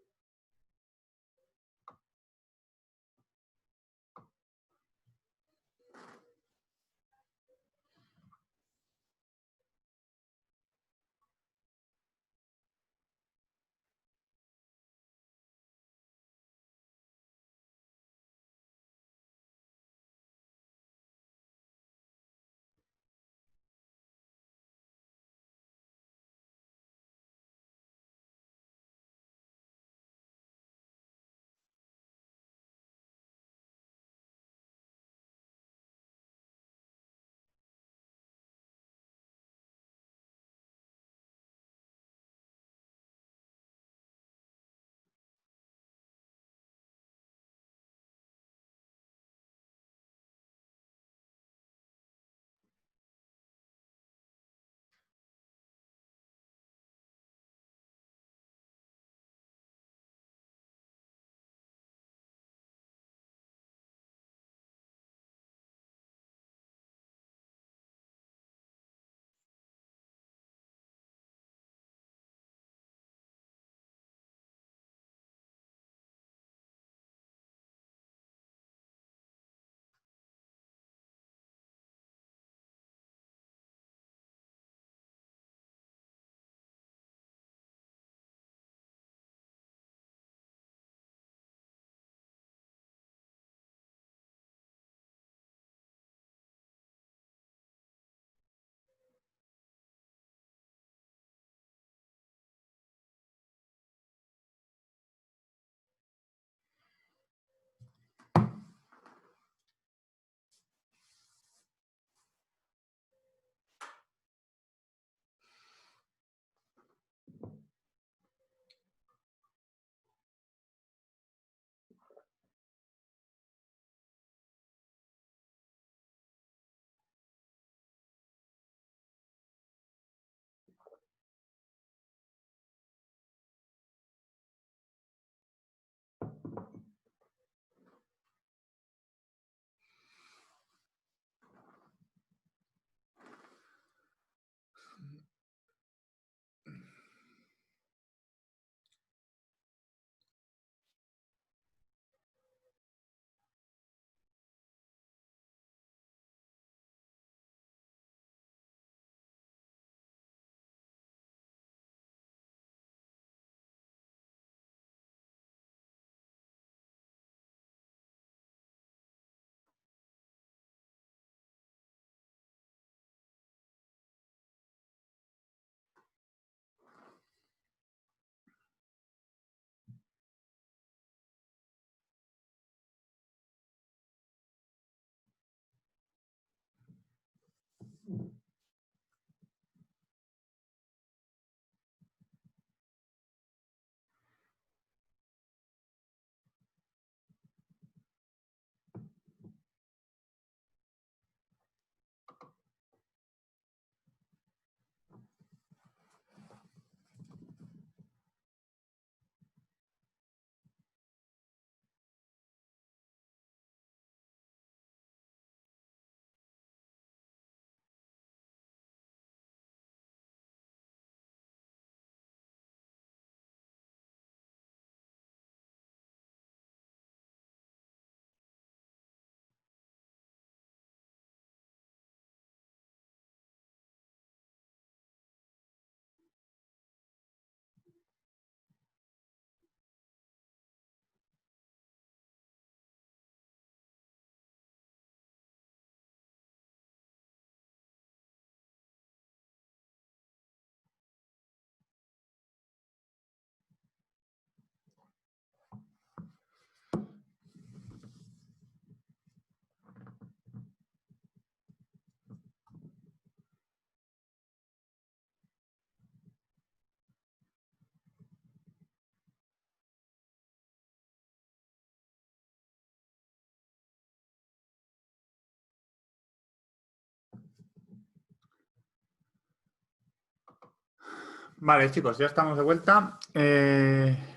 S1: Vale, chicos, ya estamos de vuelta.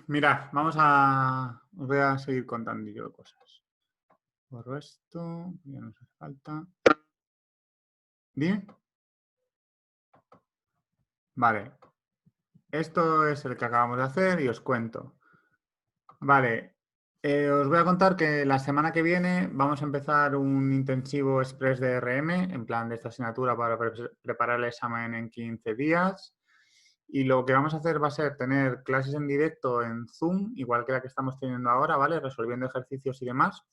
S1: Mirad, os voy a seguir contando yo cosas. Borro esto, ya no nos hace falta. ¿Bien? Vale. Esto es el que acabamos de hacer y os cuento. Vale. Os voy a contar que la semana que viene vamos a empezar un intensivo Express de RM, en plan de esta asignatura para preparar el examen en 15 días. Y lo que vamos a hacer va a ser tener clases en directo en Zoom, igual que la que estamos teniendo ahora, ¿vale? Resolviendo ejercicios y demás.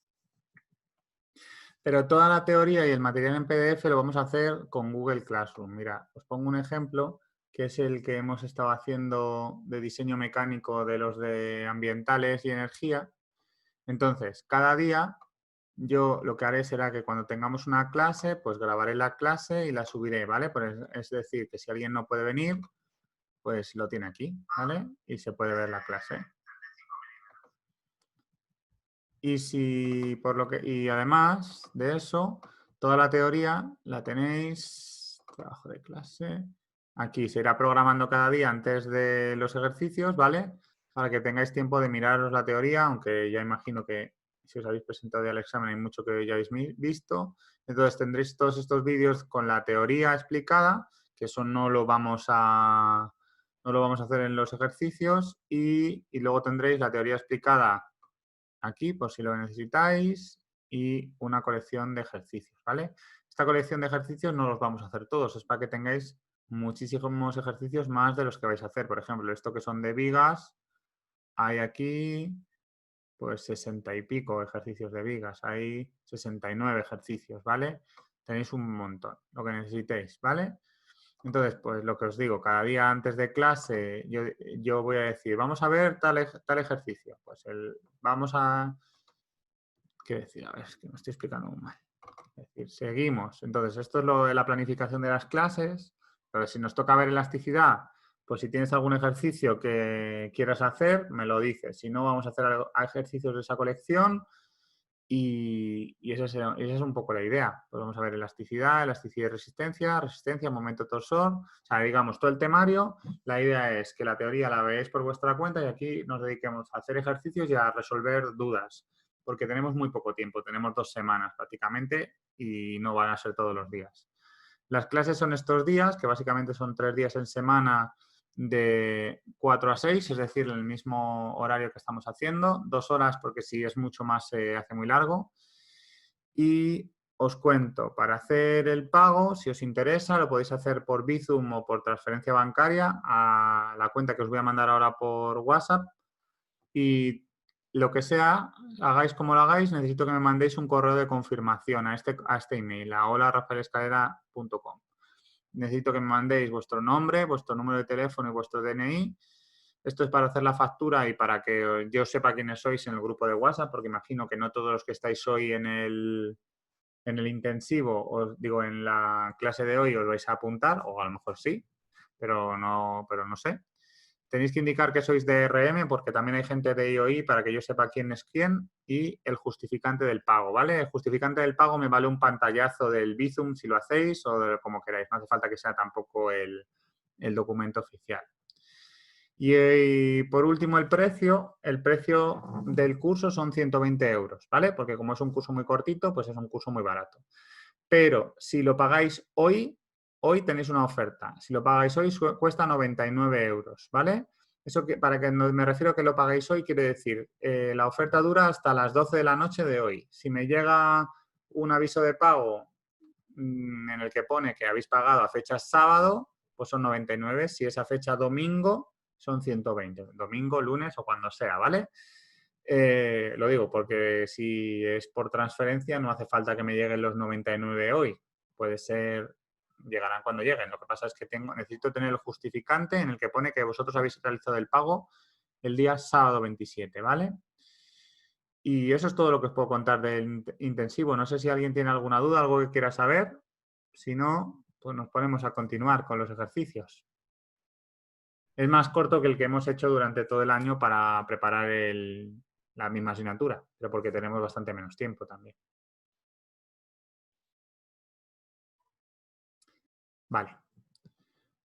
S1: Pero toda la teoría y el material en PDF lo vamos a hacer con Google Classroom. Mira, os pongo un ejemplo, que es el que hemos estado haciendo de diseño mecánico de los de ambientales y energía. Entonces, cada día yo lo que haré será que cuando tengamos una clase, pues grabaré la clase y la subiré, ¿vale? Pues es decir, que si alguien no puede venir, pues lo tiene aquí, ¿vale? Y se puede ver la clase. Y además de eso, toda la teoría la tenéis, trabajo de clase, aquí se irá programando cada día antes de los ejercicios, ¿vale? Para que tengáis tiempo de miraros la teoría, aunque ya imagino que si os habéis presentado ya al examen hay mucho que ya habéis visto. Entonces tendréis todos estos vídeos con la teoría explicada, que eso no lo vamos a hacer en los ejercicios, y luego tendréis la teoría explicada aquí por si lo necesitáis y una colección de ejercicios, ¿vale? Esta colección de ejercicios no los vamos a hacer todos, es para que tengáis muchísimos ejercicios más de los que vais a hacer. Por ejemplo, esto que son de vigas, hay aquí pues 60 y pico ejercicios de vigas, hay 69 ejercicios, ¿vale? Tenéis un montón, lo que necesitéis, ¿vale? Entonces, pues lo que os digo, cada día antes de clase yo voy a decir, vamos a ver tal ejercicio. Pues vamos a... ¿Qué decir? A ver, es que me estoy explicando muy mal. Es decir, seguimos. Entonces, esto es lo de la planificación de las clases. Entonces, si nos toca ver elasticidad, pues si tienes algún ejercicio que quieras hacer, me lo dices. Si no, vamos a hacer ejercicios de esa colección y esa es un poco la idea. Pues vamos a ver elasticidad y resistencia, momento torsor. O sea, digamos, todo el temario. La idea es que la teoría la veáis por vuestra cuenta y aquí nos dediquemos a hacer ejercicios y a resolver dudas. Porque tenemos muy poco tiempo, tenemos 2 semanas prácticamente y no van a ser todos los días. Las clases son estos días, que básicamente son 3 días en semana de 4 a 6, es decir, el mismo horario que estamos haciendo, 2 horas porque si es mucho más se hace muy largo. Y os cuento, para hacer el pago, si os interesa, lo podéis hacer por Bizum o por transferencia bancaria a la cuenta que os voy a mandar ahora por WhatsApp. Y lo que sea, hagáis como lo hagáis, necesito que me mandéis un correo de confirmación a este email, a hola@rafaelescalera.com. Necesito que me mandéis vuestro nombre, vuestro número de teléfono y vuestro DNI. Esto es para hacer la factura y para que yo sepa quiénes sois en el grupo de WhatsApp, porque imagino que no todos los que estáis hoy en el intensivo, os digo, en la clase de hoy os vais a apuntar, o a lo mejor sí, pero no sé. Tenéis que indicar que sois de RM porque también hay gente de IOI para que yo sepa quién es quién y el justificante del pago, ¿vale? El justificante del pago me vale un pantallazo del Bizum si lo hacéis o de como queráis. No hace falta que sea tampoco el documento oficial. Y por último, el precio del curso son 120 euros, ¿vale? Porque como es un curso muy cortito, pues es un curso muy barato. Pero si lo pagáis hoy tenéis una oferta. Si lo pagáis hoy cuesta 99 euros, ¿vale? Eso para que me refiero a que lo pagáis hoy quiere decir, la oferta dura hasta las 12 de la noche de hoy. Si me llega un aviso de pago en el que pone que habéis pagado a fecha sábado, pues son 99. Si es a fecha domingo, son 120. Domingo, lunes o cuando sea, ¿vale? Lo digo porque si es por transferencia no hace falta que me lleguen los 99 hoy. Puede ser, llegarán cuando lleguen. Lo que pasa es que necesito tener el justificante en el que pone que vosotros habéis realizado el pago el día sábado 27, ¿vale? Y eso es todo lo que os puedo contar del intensivo. No sé si alguien tiene alguna duda, algo que quiera saber. Si no, pues nos ponemos a continuar con los ejercicios. Es más corto que el que hemos hecho durante todo el año para preparar la misma asignatura, pero porque tenemos bastante menos tiempo también. Vale.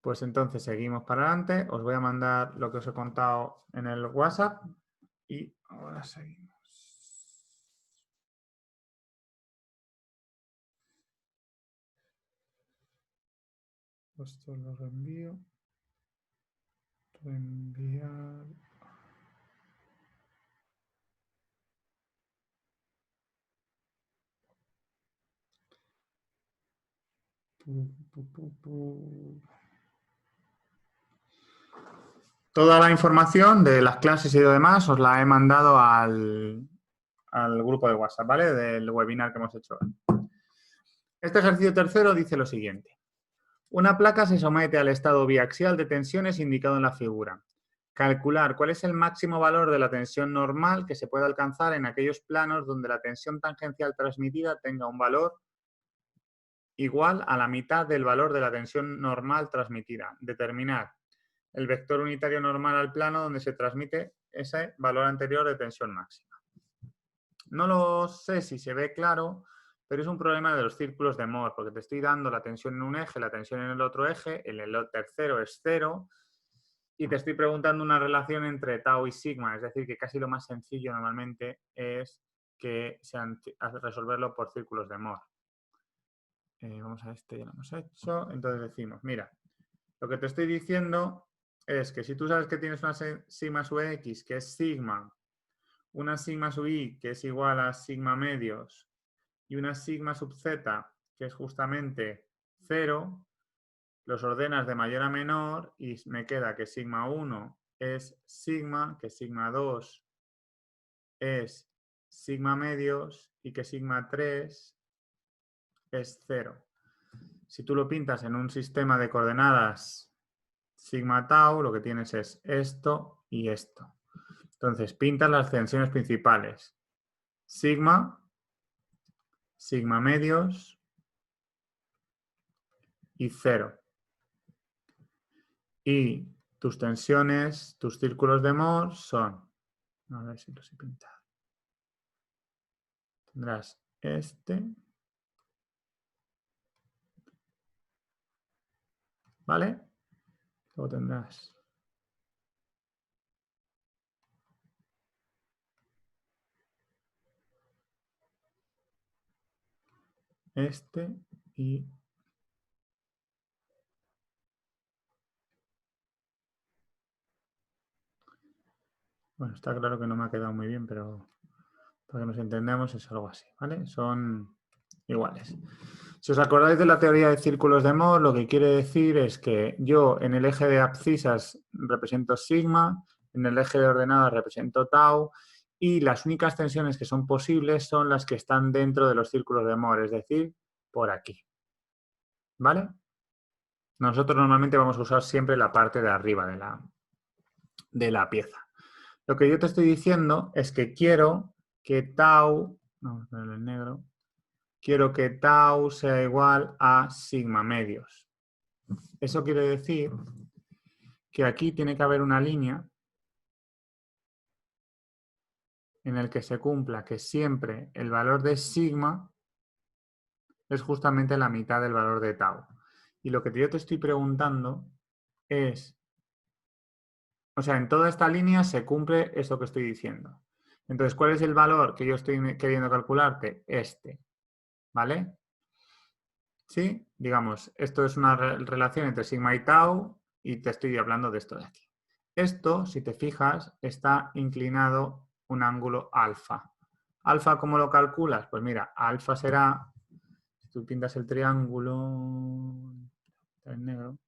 S1: Pues entonces seguimos para adelante. Os voy a mandar lo que os he contado en el WhatsApp y ahora seguimos. Esto lo reenvío. Reenviar. Toda la información de las clases y lo demás os la he mandado al grupo de WhatsApp, ¿vale? Del webinar que hemos hecho hoy. Este ejercicio tercero dice lo siguiente. Una placa se somete al estado biaxial de tensiones indicado en la figura. Calcular cuál es el máximo valor de la tensión normal que se puede alcanzar en aquellos planos donde la tensión tangencial transmitida tenga un valor igual a la mitad del valor de la tensión normal transmitida. Determinar el vector unitario normal al plano donde se transmite ese valor anterior de tensión máxima. No lo sé si se ve claro, pero es un problema de los círculos de Mohr, porque te estoy dando la tensión en un eje, la tensión en el otro eje, en el tercero es 0, y te estoy preguntando una relación entre tau y sigma, es decir, que casi lo más sencillo normalmente es que resolverlo por círculos de Mohr. Vamos a este, ya lo hemos hecho. Entonces decimos, mira, lo que te estoy diciendo es que si tú sabes que tienes una sigma sub x, que es sigma, una sigma sub y, que es igual a sigma medios, y una sigma sub z, que es justamente 0, los ordenas de mayor a menor y me queda que sigma 1 es sigma, que sigma 2 es sigma medios y que sigma 3 es 0. Si tú lo pintas en un sistema de coordenadas sigma tau, lo que tienes es esto y esto. Entonces, pintas las tensiones principales. Sigma, sigma medios y 0. Y tus tensiones, tus círculos de Mohr son, a ver si los he pintado. Tendrás este, ¿vale? Luego tendrás este y bueno, está claro que no me ha quedado muy bien, pero para que nos entendamos es algo así, ¿vale? Son iguales. Si os acordáis de la teoría de círculos de Mohr, lo que quiere decir es que yo en el eje de abscisas represento sigma, en el eje de ordenadas represento tau, y las únicas tensiones que son posibles son las que están dentro de los círculos de Mohr, es decir, por aquí. ¿Vale? Nosotros normalmente vamos a usar siempre la parte de arriba de la pieza. Lo que yo te estoy diciendo es que quiero que tau, vamos a ponerlo en negro, quiero que tau sea igual a sigma medios. Eso quiere decir que aquí tiene que haber una línea en la que se cumpla que siempre el valor de sigma es justamente la mitad del valor de tau. Y lo que yo te estoy preguntando es, o sea, en toda esta línea se cumple eso que estoy diciendo. Entonces, ¿cuál es el valor que yo estoy queriendo calcularte? Este, ¿vale? ¿Sí? Digamos, esto es una relación entre sigma y tau y te estoy hablando de esto de aquí. Esto, si te fijas, está inclinado un ángulo alfa. ¿Alfa cómo lo calculas? Pues mira, alfa será, si tú pintas el triángulo, en negro,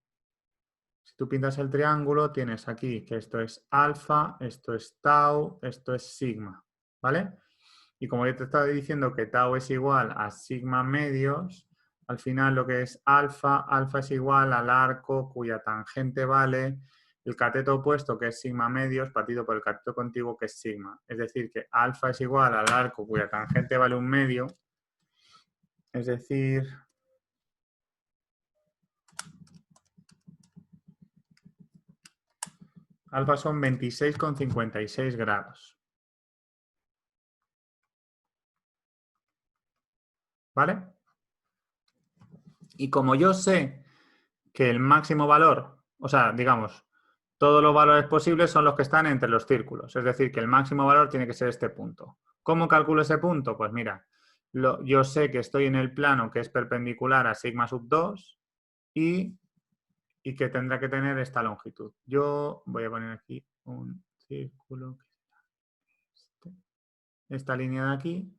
S1: si tú pintas el triángulo tienes aquí que esto es alfa, esto es tau, esto es sigma, ¿vale? Y como yo te estaba diciendo que tau es igual a sigma medios, al final lo que es alfa, alfa es igual al arco cuya tangente vale el cateto opuesto, que es sigma medios, partido por el cateto contiguo, que es sigma. Es decir, que alfa es igual al arco cuya tangente vale un medio. Es decir, alfa son 26,56 grados. ¿Vale? Y como yo sé que el máximo valor, o sea, digamos, todos los valores posibles son los que están entre los círculos. Es decir, que el máximo valor tiene que ser este punto. ¿Cómo calculo ese punto? Pues mira, yo sé que estoy en el plano que es perpendicular a sigma sub 2 y y que tendrá que tener esta longitud. Yo voy a poner aquí un círculo, esta línea de aquí,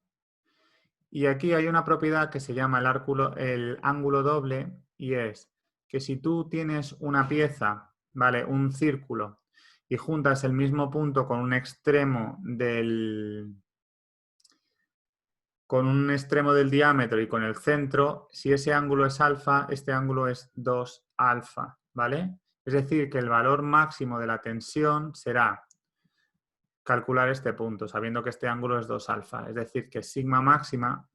S1: y aquí hay una propiedad que se llama el ángulo doble, y es que si tú tienes una pieza, ¿vale? Un círculo, y juntas el mismo punto con un extremo del diámetro y con el centro, si ese ángulo es alfa, este ángulo es 2 alfa, ¿vale? Es decir, que el valor máximo de la tensión será calcular este punto, sabiendo que este ángulo es 2 alfa. Es decir, que sigma máxima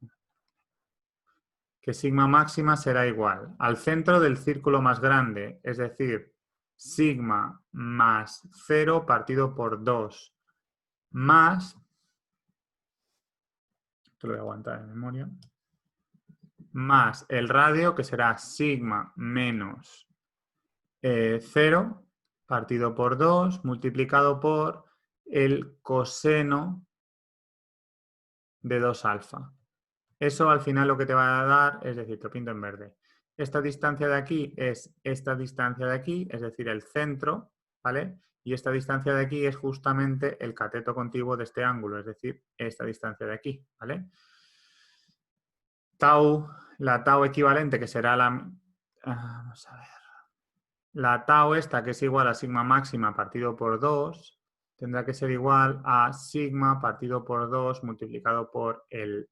S1: será igual al centro del círculo más grande, es decir, sigma más 0 partido por 2 más, esto lo voy a aguantar en memoria, más el radio, que será sigma menos 0 partido por 2 multiplicado por el coseno de 2 alfa. Eso al final lo que te va a dar, es decir, te lo pinto en verde. Esta distancia de aquí es esta distancia de aquí, es decir, el centro, ¿vale? Y esta distancia de aquí es justamente el cateto contiguo de este ángulo, es decir, esta distancia de aquí, ¿vale? La tau equivalente, que será vamos a ver. La tau esta, que es igual a sigma máxima partido por 2, tendrá que ser igual a sigma partido por 2 multiplicado por el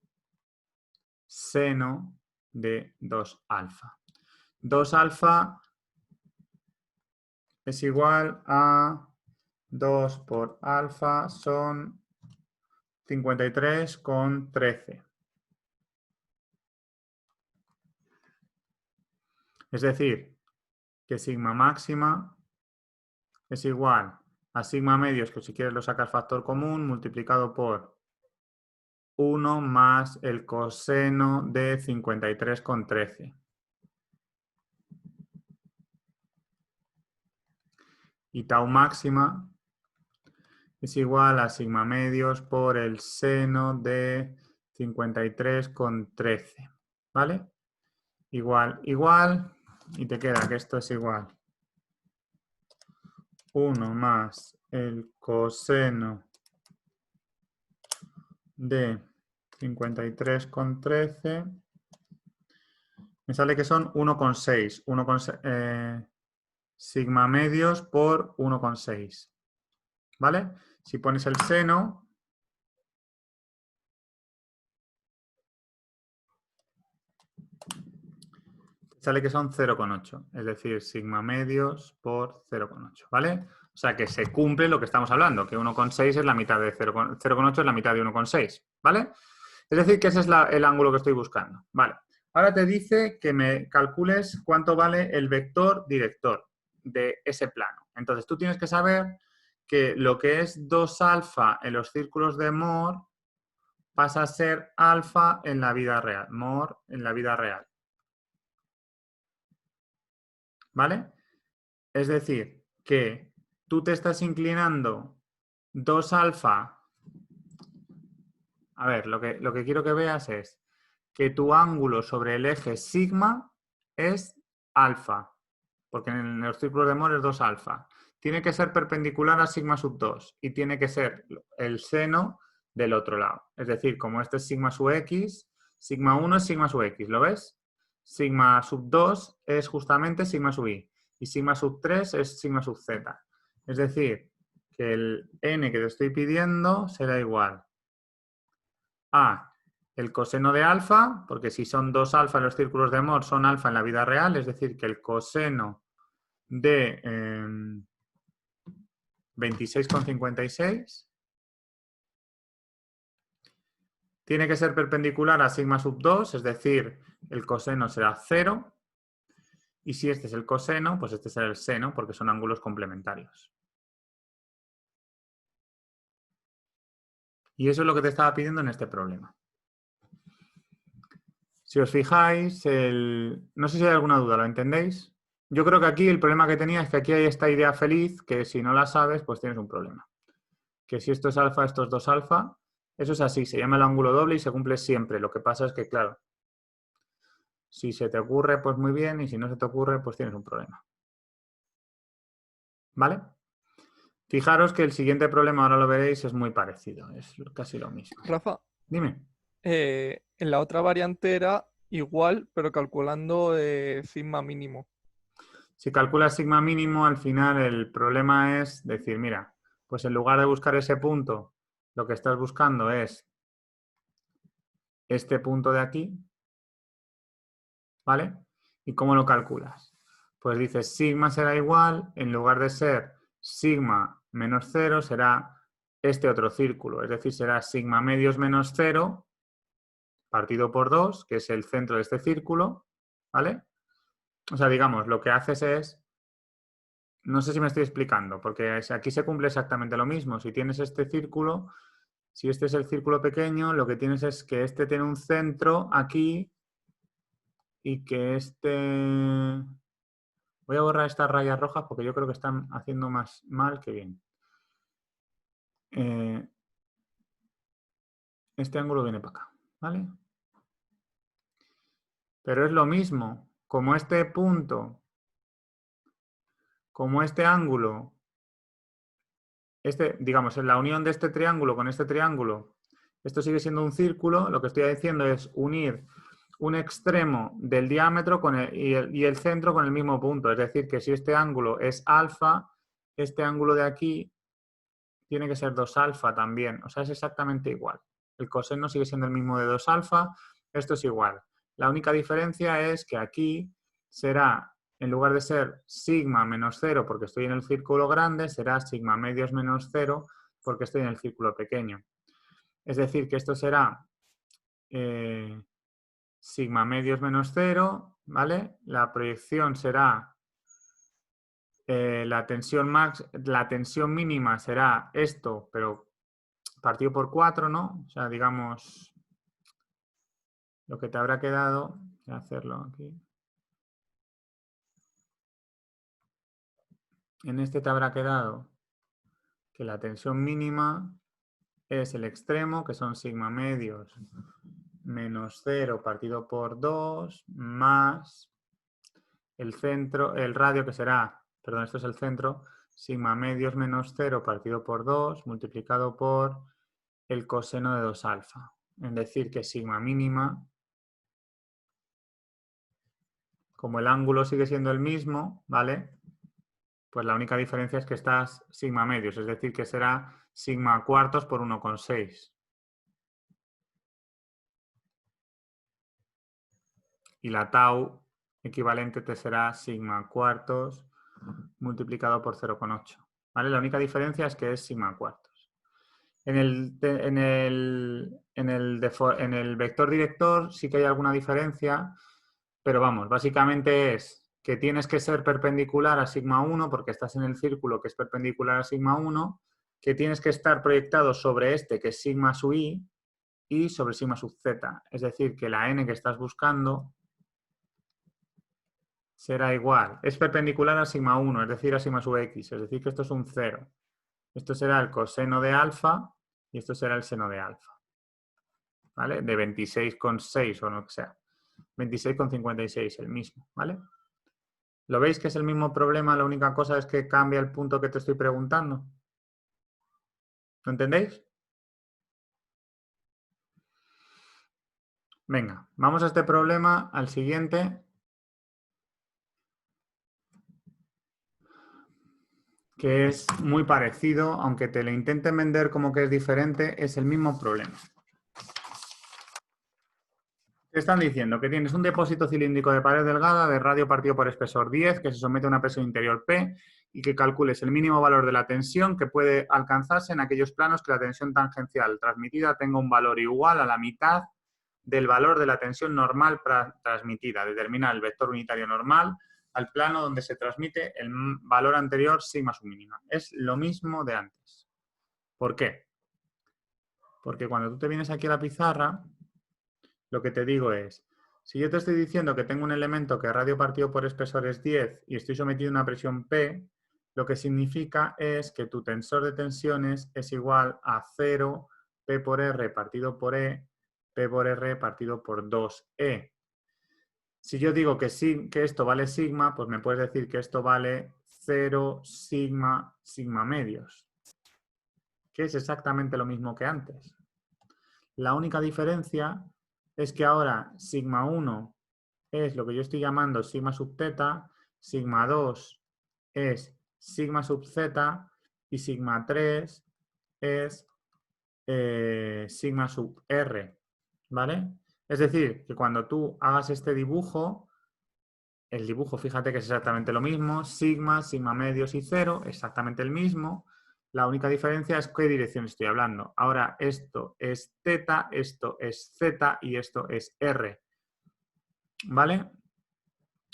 S1: seno de 2 alfa. 2 alfa es igual a 2 por alfa, son 53,13. Es decir, que sigma máxima es igual a sigma medios, que si quieres lo sacas factor común, multiplicado por 1 más el coseno de 53,13. Y tau máxima es igual a sigma medios por el seno de 53,13. ¿Vale? Igual, igual, y te queda que esto es igual 1 más el coseno de 53,13. Me sale que son 1,6. Sigma medios por 1,6. ¿Vale? Si pones el seno, sale que son 0,8. Es decir, sigma medios por 0,8. ¿Vale? O sea que se cumple lo que estamos hablando, que 1,6 es la mitad de 0,8 es la mitad de 1,6. ¿Vale? Es decir, que ese es el ángulo que estoy buscando. Vale. Ahora te dice que me calcules cuánto vale el vector director de ese plano. Entonces, tú tienes que saber que lo que es 2 alfa en los círculos de Moore pasa a ser alfa en la vida real. Moore en la vida real. ¿Vale? Es decir, que tú te estás inclinando 2 alfa. A ver, lo que quiero que veas es que tu ángulo sobre el eje sigma es alfa, porque en los círculos de Moore es 2 alfa. Tiene que ser perpendicular a sigma sub 2 y tiene que ser el seno del otro lado. Es decir, como este es sigma sub x, sigma 1 es sigma sub x, ¿lo ves? Sigma sub 2 es justamente sigma sub y sigma sub 3 es sigma sub z. Es decir, que el n que te estoy pidiendo será igual a el coseno de alfa, porque si son 2 alfa en los círculos de Moore, son alfa en la vida real, es decir, que el coseno de 26,56 tiene que ser perpendicular a sigma sub 2, es decir, el coseno será 0, y si este es el coseno, pues este será el seno, porque son ángulos complementarios. Y eso es lo que te estaba pidiendo en este problema. Si os fijáis, no sé si hay alguna duda, ¿lo entendéis? Yo creo que aquí el problema que tenía es que aquí hay esta idea feliz que si no la sabes, pues tienes un problema. Que si esto es alfa, esto es 2 alfa. Eso es así, se llama el ángulo doble y se cumple siempre. Lo que pasa es que, claro, si se te ocurre, pues muy bien, y si no se te ocurre, pues tienes un problema. ¿vale? Fijaros que el siguiente problema, ahora lo veréis, es muy parecido, es casi lo mismo.
S4: Rafa,
S1: Dime.
S4: en la otra variante era igual, pero calculando sigma mínimo.
S1: Si calculas sigma mínimo, al final el problema es decir, mira, pues en lugar de buscar ese punto, lo que estás buscando es este punto de aquí, ¿vale? ¿Y cómo lo calculas? Pues dices, sigma será igual, en lugar de ser sigma menos 0, será este otro círculo, es decir, será sigma medios menos 0 partido por 2, que es el centro de este círculo, ¿vale? O sea, digamos, lo que haces es, no sé si me estoy explicando, porque aquí se cumple exactamente lo mismo. Si tienes este círculo, si este es el círculo pequeño, lo que tienes es que este tiene un centro aquí y que este... Voy a borrar estas rayas rojas porque yo creo que están haciendo más mal que bien. Este ángulo viene para acá, ¿vale? Pero es lo mismo, como este punto, como este ángulo, digamos, en la unión de este triángulo con este triángulo, esto sigue siendo un círculo, lo que estoy diciendo es unir un extremo del diámetro y el centro con el mismo punto. Es decir, que si este ángulo es alfa, este ángulo de aquí tiene que ser 2 alfa también. O sea, es exactamente igual. El coseno sigue siendo el mismo de 2 alfa. Esto es igual. La única diferencia es que aquí será, en lugar de ser sigma menos 0 porque estoy en el círculo grande, será sigma medios menos 0 porque estoy en el círculo pequeño. Es decir, que esto será sigma medios menos 0, ¿vale? La proyección será la tensión mínima será esto, pero partido por 4, ¿no? O sea, digamos, lo que te habrá quedado, voy a hacerlo aquí. En este te habrá quedado que la tensión mínima es el extremo, que son sigma medios menos 0 partido por 2, más el centro, el radio que será, perdón, esto es el centro, sigma medios menos 0 partido por 2 multiplicado por el coseno de 2 alfa. Es decir, que sigma mínima, como el ángulo sigue siendo el mismo, ¿vale? Pues la única diferencia es que estás sigma medios, es decir, que será sigma cuartos por 1,6. Y la tau equivalente te será sigma cuartos multiplicado por 0,8. ¿Vale? La única diferencia es que es sigma cuartos. En el vector director sí que hay alguna diferencia, pero vamos, básicamente es que tienes que ser perpendicular a sigma 1 porque estás en el círculo que es perpendicular a sigma 1, que tienes que estar proyectado sobre este que es sigma sub i y sobre sigma sub z. Es decir, que la n que estás buscando será igual. Es perpendicular a sigma 1, es decir, a sigma sub x. Es decir, que esto es un 0. Esto será el coseno de alfa y esto será el seno de alfa. ¿Vale? De 26,6 o no que sea. 26,56, el mismo. ¿Vale? ¿Lo veis que es el mismo problema? La única cosa es que cambia el punto que te estoy preguntando. ¿Lo entendéis? Venga, vamos a este problema, al siguiente, que es muy parecido, aunque te lo intenten vender como que es diferente, es el mismo problema. Te están diciendo que tienes un depósito cilíndrico de pared delgada de radio partido por espesor 10, que se somete a una presión interior P y que calcules el mínimo valor de la tensión que puede alcanzarse en aquellos planos que la tensión tangencial transmitida tenga un valor igual a la mitad del valor de la tensión normal transmitida. Determina el vector unitario normal al plano donde se transmite el valor anterior sigma sub mínima. Es lo mismo de antes. ¿Por qué? Porque cuando tú te vienes aquí a la pizarra, lo que te digo es, si yo te estoy diciendo que tengo un elemento que radio partido por espesor es 10 y estoy sometido a una presión P, lo que significa es que tu tensor de tensiones es igual a 0 P por R partido por E, P por R partido por 2E. Si yo digo que esto vale sigma, pues me puedes decir que esto vale 0 sigma, sigma medios, que es exactamente lo mismo que antes. La única diferencia es que ahora sigma 1 es lo que yo estoy llamando sigma sub θ, sigma 2 es sigma sub z y sigma 3 es sigma sub r, ¿vale? Es decir, que cuando tú hagas este dibujo, el dibujo, fíjate que es exactamente lo mismo, sigma, sigma medios y 0, exactamente el mismo. La única diferencia es qué dirección estoy hablando. Ahora esto es θ, esto es z y esto es r, ¿vale?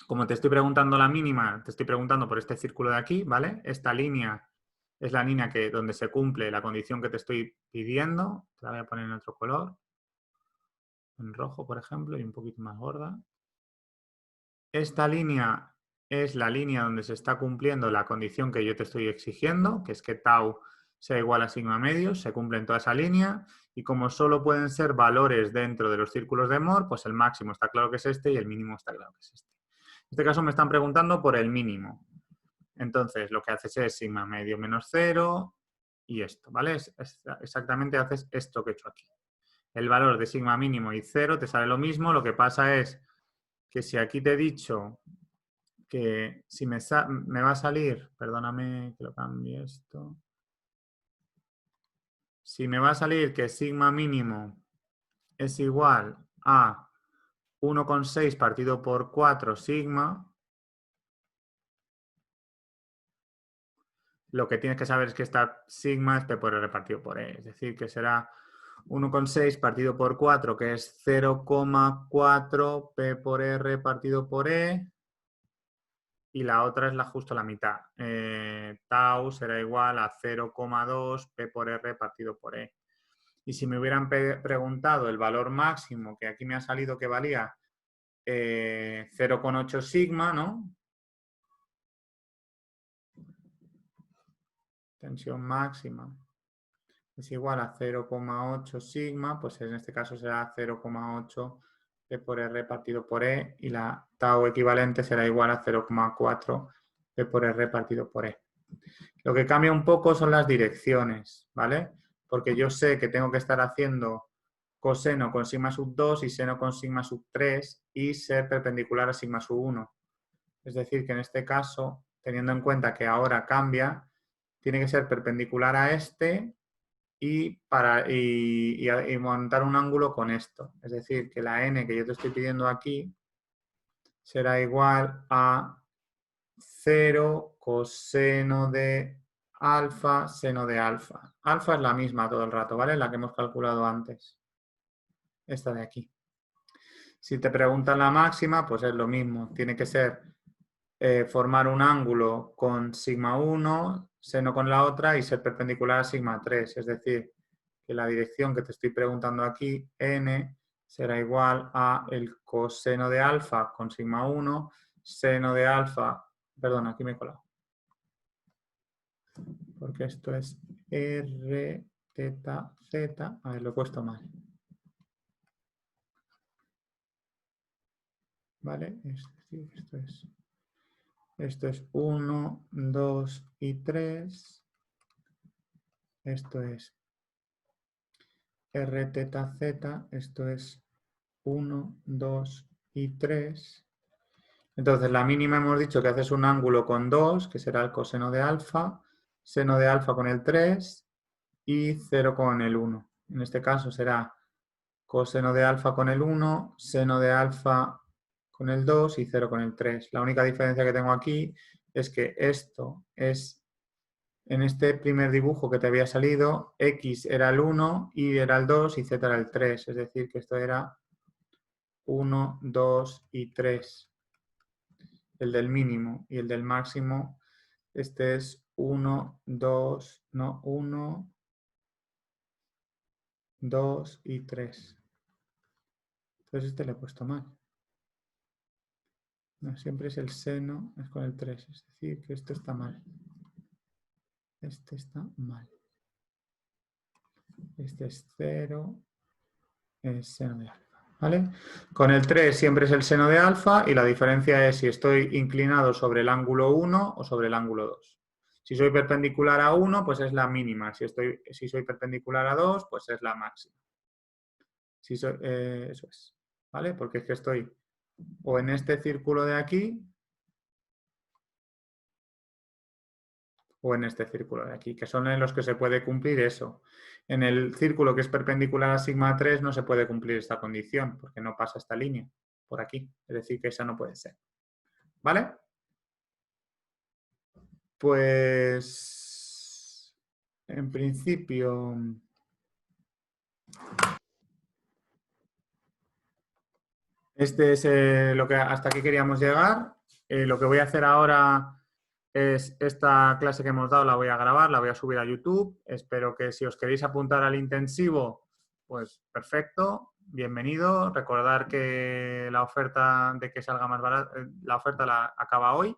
S1: Como te estoy preguntando la mínima, te estoy preguntando por este círculo de aquí, ¿vale? Esta línea es la línea donde se cumple la condición que te estoy pidiendo. Te la voy a poner en otro color, en rojo, por ejemplo, y un poquito más gorda. Esta línea es la línea donde se está cumpliendo la condición que yo te estoy exigiendo, que es que tau sea igual a sigma medios, se cumple en toda esa línea, y como solo pueden ser valores dentro de los círculos de Moore, pues el máximo está claro que es este y el mínimo está claro que es este. En este caso me están preguntando por el mínimo. Entonces, lo que haces es sigma medio menos 0 y esto, ¿vale? Exactamente haces esto que he hecho aquí. El valor de sigma mínimo y 0 te sale lo mismo, lo que pasa es que si aquí te he dicho que si me va a salir, perdóname que lo cambie esto, si me va a salir que sigma mínimo es igual a 1,6 partido por 4 sigma, lo que tienes que saber es que esta sigma es P por R partido por E, es decir, que será 1,6 partido por 4, que es 0,4 P por R partido por E, y la otra es justo la mitad. Tau será igual a 0,2 P por R partido por E. Y si me hubieran preguntado el valor máximo, que aquí me ha salido que valía 0,8 sigma, ¿no? Tensión máxima es igual a 0,8 sigma, pues en este caso será 0,8 P por R partido por E y la tau equivalente será igual a 0,4 P por R partido por E. Lo que cambia un poco son las direcciones, ¿vale? Porque yo sé que tengo que estar haciendo coseno con sigma sub 2 y seno con sigma sub 3 y ser perpendicular a sigma sub 1. Es decir, que en este caso, teniendo en cuenta que ahora cambia, tiene que ser perpendicular a este y montar un ángulo con esto. Es decir, que la n que yo te estoy pidiendo aquí será igual a 0 coseno de alfa, seno de alfa. Alfa es la misma todo el rato, ¿vale? La que hemos calculado antes. Esta de aquí. Si te preguntan la máxima, pues es lo mismo. Tiene que ser formar un ángulo con sigma 1, seno con la otra y ser perpendicular a sigma 3. Es decir, que la dirección que te estoy preguntando aquí, n, será igual a el coseno de alfa con sigma 1, seno de alfa, perdón, aquí me he colado. Porque esto es r, teta, z, a ver, lo he puesto mal. ¿Vale? Es decir, esto es 1, 2 y 3. Esto es r teta z, esto es 1, 2 y 3. Entonces, la mínima hemos dicho que haces un ángulo con 2, que será el coseno de alfa, seno de alfa con el 3 y 0 con el 1. En este caso será coseno de alfa con el 1, seno de alfa con el 2 y 0 con el 3. La única diferencia que tengo aquí es que esto es, en este primer dibujo que te había salido, x era el 1, y era el 2 y z era el 3. Es decir, que esto era 1, 2 y 3. El del mínimo y el del máximo, este es 1, 2, no, 1, 2 y 3. Entonces este le he puesto mal. No, siempre es el seno, es con el 3, es decir, que esto está mal. Este está mal. Este es 0, es seno de alfa. ¿Vale? Con el 3 siempre es el seno de alfa y la diferencia es si estoy inclinado sobre el ángulo 1 o sobre el ángulo 2. Si soy perpendicular a 1, pues es la mínima. Si soy perpendicular a 2, pues es la máxima. Eso es. ¿Vale? Porque es que estoy o en este círculo de aquí o en este círculo de aquí, que son en los que se puede cumplir eso. En el círculo que es perpendicular a sigma 3 no se puede cumplir esta condición porque no pasa esta línea por aquí. Es decir, que esa no puede ser. ¿Vale? Pues, en principio, este es lo que hasta aquí queríamos llegar. Lo que voy a hacer ahora es esta clase que hemos dado, la voy a grabar, la voy a subir a YouTube. Espero que si os queréis apuntar al intensivo, pues perfecto, bienvenido. Recordar que la oferta de que salga más barato, la oferta la acaba hoy,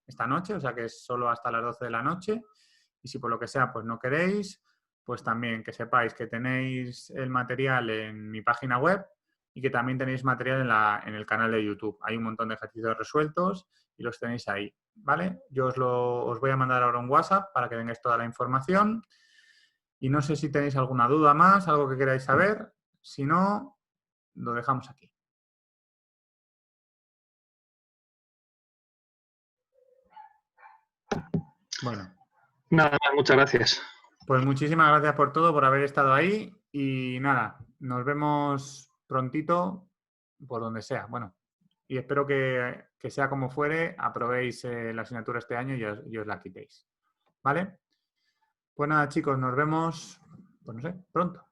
S1: esta noche, o sea que es solo hasta las 12 de la noche. Y si por lo que sea pues no queréis, pues también que sepáis que tenéis el material en mi página web y que también tenéis material en el canal de YouTube. Hay un montón de ejercicios resueltos y los tenéis ahí, ¿vale? Yo os voy a mandar ahora un WhatsApp para que tengáis toda la información. Y no sé si tenéis alguna duda más, algo que queráis saber. Si no, lo dejamos aquí. Bueno.
S2: Nada, muchas gracias.
S1: Pues muchísimas gracias por todo, por haber estado ahí. Y nada, nos vemos prontito por donde sea. Bueno, y espero que sea como fuere, aprobéis la asignatura este año y os la quitéis. ¿Vale? Pues nada, chicos, nos vemos, pues no sé, pronto.